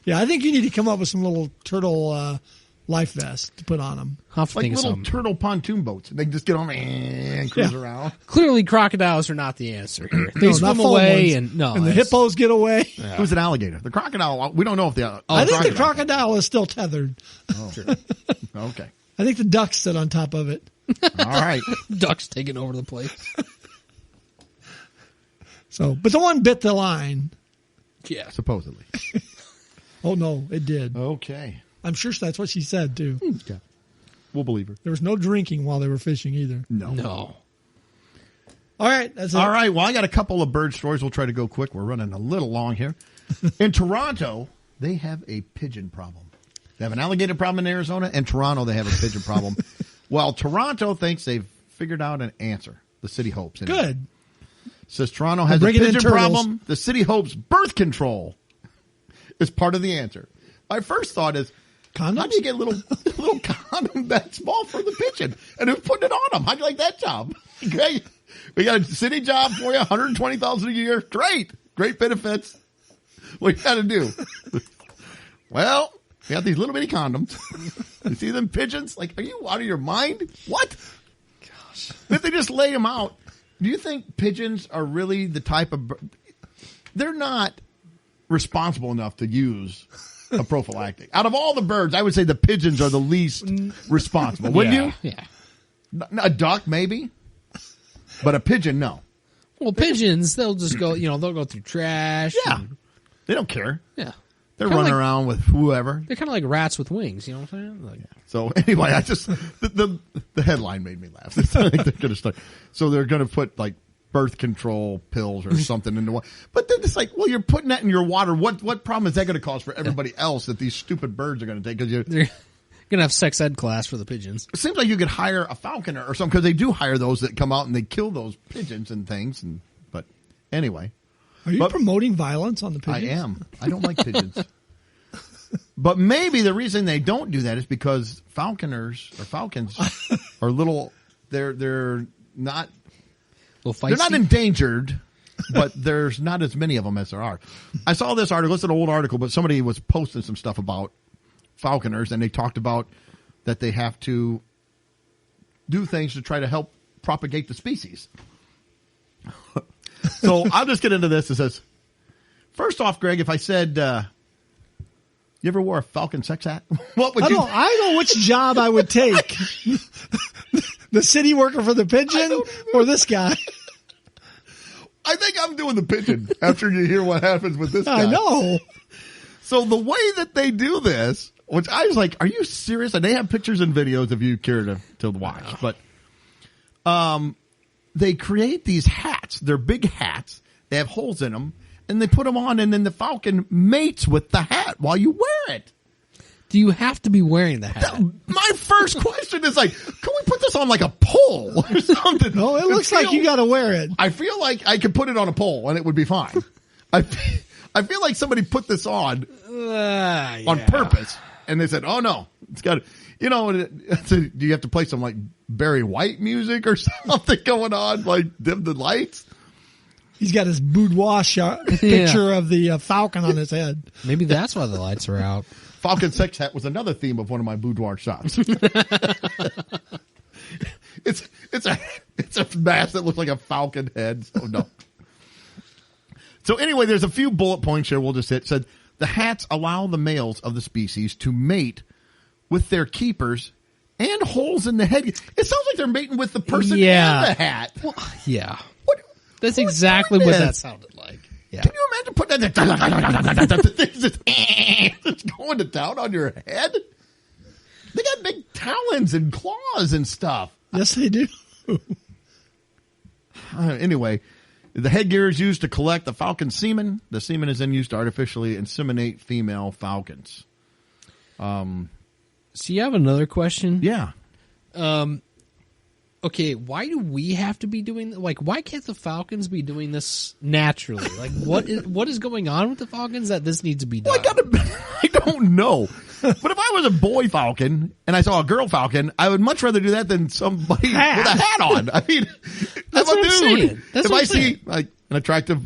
Speaker 5: Yeah, I think you need to come up with some little turtle life vests to put on them.
Speaker 6: I'll have to
Speaker 4: Like
Speaker 6: think of
Speaker 4: little
Speaker 6: something.
Speaker 4: turtle pontoon boats. They can just get on and cruise
Speaker 5: Yeah.
Speaker 4: around.
Speaker 6: Clearly, crocodiles are not the answer here. They
Speaker 5: No,
Speaker 6: swim
Speaker 5: not foam
Speaker 6: away,
Speaker 5: ones.
Speaker 6: and no,
Speaker 5: and the
Speaker 6: that's-
Speaker 5: hippos get away.
Speaker 4: Who's an alligator? The crocodile. We don't know if the.
Speaker 5: I think the crocodile is still tethered.
Speaker 4: Okay.
Speaker 5: I think the ducks sit on top of it.
Speaker 4: All right.
Speaker 6: ducks taking over the place.
Speaker 5: So, but the one bit the line.
Speaker 6: Yeah.
Speaker 4: Supposedly.
Speaker 5: Oh no, it did.
Speaker 4: Okay.
Speaker 5: I'm sure that's what she said too.
Speaker 4: Okay. We'll believe her.
Speaker 5: There was no drinking while they were fishing either.
Speaker 6: No.
Speaker 5: All right, that's it.
Speaker 4: All right. Well, I got a couple of bird stories. We'll try to go quick. We're running a little long here. In Toronto, they have a pigeon problem. They have an alligator problem in Arizona. In Toronto, they have a pigeon problem. Well, Toronto thinks they've figured out an answer. The city hopes. anyway.
Speaker 5: Good.
Speaker 4: Says Toronto has a
Speaker 5: bringing in
Speaker 4: pigeon
Speaker 5: turtles.
Speaker 4: problem. The city hopes birth control is part of the answer. My first thought is,
Speaker 5: Condoms?
Speaker 4: how do you get a little condom that small for the pigeon? And who's putting it on them? How do you like that job? Great. We got a city job for you, $120,000 a year. Great benefits. What you got to do? Well, we got these little bitty condoms. You see them pigeons? Like, are you out of your mind? What? Gosh. If they just lay them out, do you think pigeons are really the type of they're not responsible enough to use a prophylactic? Out of all the birds, I would say the pigeons are the least responsible. Wouldn't you?
Speaker 6: Yeah.
Speaker 4: A duck, maybe. But a pigeon, no.
Speaker 6: Well, pigeons, they'll just go, they'll go through trash.
Speaker 4: Yeah.
Speaker 6: and-
Speaker 4: They don't care.
Speaker 6: yeah.
Speaker 4: They're
Speaker 6: Kinda
Speaker 4: running
Speaker 6: like-
Speaker 4: around with whoever.
Speaker 6: They're kind of like rats with wings, you know what I'm saying? Like,
Speaker 4: So anyway, I just the headline made me laugh. I think they're going to start. So they're going to put like birth control pills or something in the water. But then it's like, well, you're putting that in your water. What problem is that going to cause for everybody else that these stupid birds are going to take? Because
Speaker 6: they're going gonna have sex ed class for the pigeons.
Speaker 4: It seems like you could hire a falconer or something, because they do hire those that come out and they kill those pigeons and things. But anyway.
Speaker 5: Are you promoting violence on the pigeons?
Speaker 4: I am. I don't like pigeons. But maybe the reason they don't do that is because falcons are little. They're not. They're not endangered, but there's not as many of them as there are. I saw this article. It's an old article, but somebody was posting some stuff about falconers, and they talked about that they have to do things to try to help propagate the species. So I'll just get into this. It says, first off, Greg, if I said, you ever wore a falcon sex hat? What would you?
Speaker 5: I know which job I would take. The city worker for the pigeon or this guy?
Speaker 4: I think I'm doing the pigeon after you hear what happens with this guy.
Speaker 5: I know.
Speaker 4: So the way that they do this, which I was like, are you serious? And they have pictures and videos if you care to watch. But they create these hats. They're big hats. They have holes in them. And they put them on, and then the falcon mates with the hat while you wear it.
Speaker 6: Do you have to be wearing the hat?
Speaker 4: My first question is like, can we put this on like a pole or something?
Speaker 5: No, it looks like you got to wear it.
Speaker 4: I feel like I could put it on a pole and it would be fine. I feel like somebody put this on purpose, and they said, "Oh no, it's got to." You know, do you have to play some like Barry White music or something going on, like dim the lights?
Speaker 5: He's got his boudoir picture of the falcon on his head.
Speaker 6: Maybe that's why the lights are out.
Speaker 4: Falcon sex hat was another theme of one of my boudoir shots. It's a mask that looks like a falcon head. So no. So anyway, there's a few bullet points here we'll just hit. Said the hats allow the males of the species to mate with their keepers and holes in the head. It sounds like they're mating with the person in the hat.
Speaker 6: Well, yeah.
Speaker 4: Who's
Speaker 6: exactly what that sounded like. Yeah.
Speaker 4: Can you imagine putting that it's going to town on your head? They got big talons and claws and stuff.
Speaker 5: Yes, they do.
Speaker 4: Anyway, the headgear is used to collect the falcon semen. The semen is then used to artificially inseminate female falcons.
Speaker 6: So you have another question?
Speaker 4: Yeah.
Speaker 6: Okay, why do we have to be doing like? Why can't the falcons be doing this naturally? Like, what is going on with the falcons that this needs to be done?
Speaker 4: Well, I don't know. But if I was a boy falcon and I saw a girl falcon, I would much rather do that than somebody with a hat on. I mean,
Speaker 6: that's
Speaker 4: I'm
Speaker 6: what
Speaker 4: a dude.
Speaker 6: I'm saying. That's
Speaker 4: if
Speaker 6: what
Speaker 4: I
Speaker 6: I'm
Speaker 4: see like an attractive,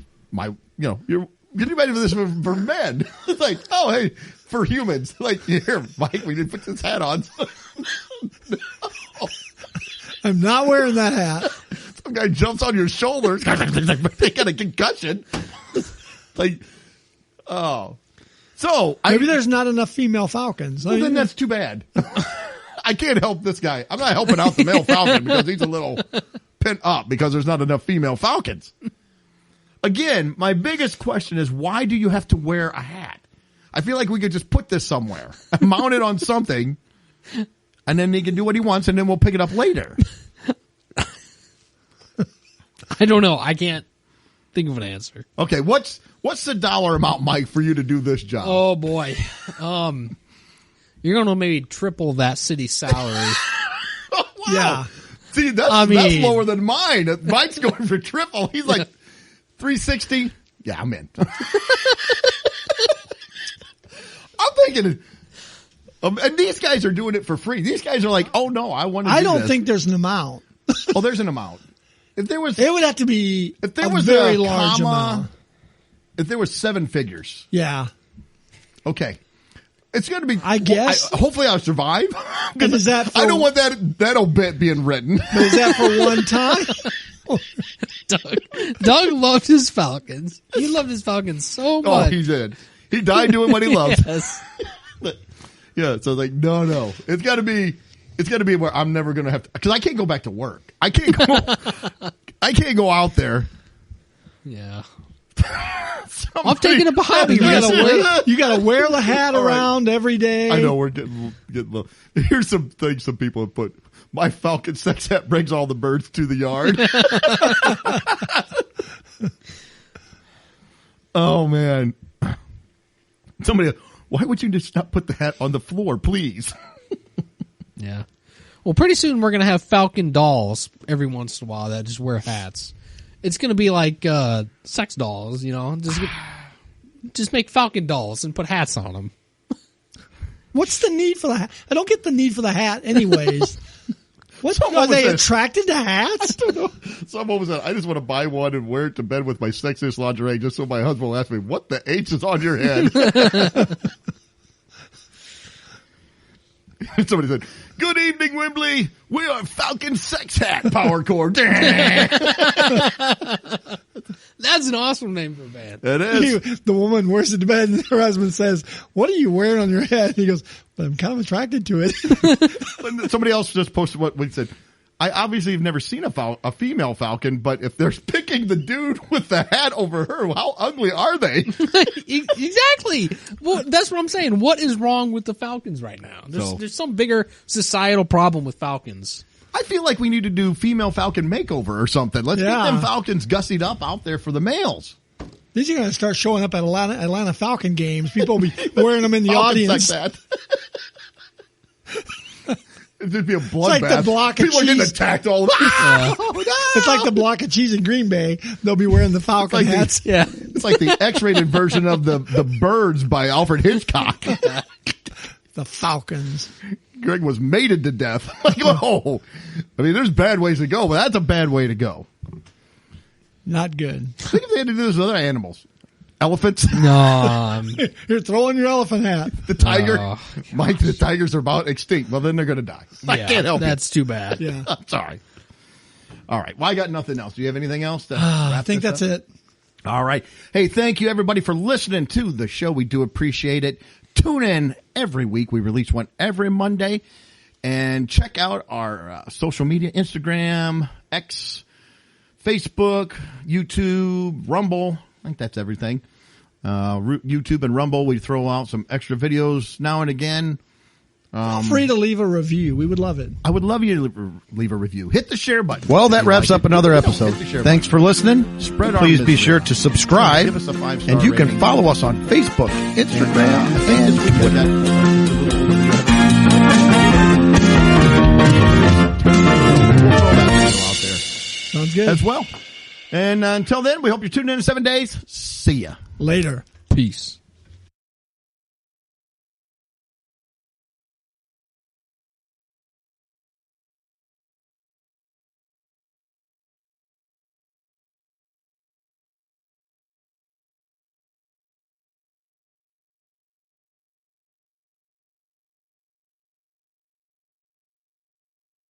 Speaker 4: you're getting ready for this for men. It's like, oh hey, for humans, like here, Mike, we didn't put this hat on. No.
Speaker 5: I'm not wearing that hat.
Speaker 4: Some guy jumps on your shoulders. They got a concussion. Like, oh. So
Speaker 5: maybe there's not enough female falcons.
Speaker 4: Well, then that's too bad. I can't help this guy. I'm not helping out the male falcon because he's a little pent up because there's not enough female falcons. Again, my biggest question is, why do you have to wear a hat? I feel like we could just put this somewhere, mount it on something, and then he can do what he wants, and then we'll pick it up later.
Speaker 6: I don't know. I can't think of an answer.
Speaker 4: Okay, what's the dollar amount, Mike, for you to do this job?
Speaker 6: Oh boy, you're going to maybe triple that city's salary.
Speaker 4: Wow.
Speaker 5: Yeah.
Speaker 4: See, that's lower than mine. Mike's going for triple. He's like $360. Yeah, I'm in. I'm thinking. And these guys are doing it for free. These guys are like, oh no, I want to do this.
Speaker 5: I don't think there's an amount.
Speaker 4: Oh, there's an amount. If there was,
Speaker 5: it would have to be
Speaker 4: if there
Speaker 5: a
Speaker 4: was
Speaker 5: very
Speaker 4: a
Speaker 5: large
Speaker 4: comma,
Speaker 5: amount.
Speaker 4: If there was 7 figures.
Speaker 5: Yeah.
Speaker 4: Okay. It's going to be,
Speaker 5: I guess.
Speaker 4: Hopefully I'll survive.
Speaker 5: Is that
Speaker 4: I don't want that obit being written.
Speaker 5: But is that for one time?
Speaker 6: Doug loved his falcons. He loved his falcons so much.
Speaker 4: Oh, he did. He died doing what he loved.
Speaker 6: Yes.
Speaker 4: Yeah, so like, no. It's got to be where I'm never going to have to, because I can't go back to work. I can't go out there.
Speaker 6: Yeah. I'm taking up a hobby
Speaker 5: You
Speaker 6: recently.
Speaker 5: gotta wear the hat around every day.
Speaker 4: I know we're getting low. Here's some things some people have put. My falcon sex hat brings all the birds to the yard. Oh man. Somebody, why would you just not put the hat on the floor, please?
Speaker 6: Yeah. Well, pretty soon we're going to have Falcon dolls every once in a while that just wear hats. It's going to be like sex dolls, you know. Just make Falcon dolls and put hats on them.
Speaker 5: What's the need for the hat? I don't get the need for the hat anyways. Are they attracted to hats?
Speaker 4: I don't know. Someone was I just want to buy one and wear it to bed with my sexiest lingerie just so my husband will ask me, what the H is on your head? Somebody said, good evening, Wembley. We are Falcon Sex Hat Power Core.
Speaker 6: That's an awesome name for a band.
Speaker 4: It is.
Speaker 5: The woman wears it to bed and her husband says, what are you wearing on your head? And he goes, but I'm kind of attracted to it.
Speaker 4: Somebody else just posted what we said. I obviously have never seen a female falcon, but if they're picking the dude with the hat over her, how ugly are they?
Speaker 6: Exactly. Well, that's what I'm saying. What is wrong with the falcons right now? There's some bigger societal problem with falcons.
Speaker 4: I feel like we need to do female falcon makeover or something. Let's get them falcons gussied up out there for the males.
Speaker 5: These are going to start showing up at Atlanta Falcon games. People will be wearing them in the audience.
Speaker 4: Like that. It'd be a bloodbath.
Speaker 5: It's like the block of
Speaker 4: People
Speaker 5: cheese.
Speaker 4: are getting attacked all the time.
Speaker 5: It's like the block of cheese in Green Bay. They'll be wearing the Falcon hats.
Speaker 4: It's like the X-rated version of the Birds by Alfred Hitchcock.
Speaker 5: The Falcons.
Speaker 4: Greg was mated to death. Like, oh, I mean, there's bad ways to go, but that's a bad way to go.
Speaker 5: Not good.
Speaker 4: Think if they had to do this with other animals. Elephants.
Speaker 6: No.
Speaker 5: You're throwing your elephant hat.
Speaker 4: The tiger. Mike, the tigers are about extinct. Well, then they're going to die. I can't help
Speaker 6: That's too bad.
Speaker 5: Yeah.
Speaker 4: I'm sorry. All right. Well, I got nothing else. Do you have anything else?
Speaker 5: I think that's it.
Speaker 4: All right. Hey, thank you, everybody, for listening to the show. We do appreciate it. Tune in every week. We release one every Monday. And check out our social media, Instagram, X, Facebook, YouTube, Rumble. I think that's everything. YouTube and Rumble, we throw out some extra videos now and again.
Speaker 5: Feel free to leave a review. We would love it.
Speaker 4: I would love you to leave a review. Hit the share button.
Speaker 7: Well, that wraps up another episode. Thanks for listening. Please be sure to subscribe.
Speaker 4: Give us a 5-star
Speaker 7: And you can
Speaker 4: rating.
Speaker 7: follow us on Facebook, Instagram, and Twitter.
Speaker 5: Sounds good.
Speaker 4: As well. And until then, we hope you're tuning in 7 days. See ya.
Speaker 5: Later.
Speaker 6: Peace.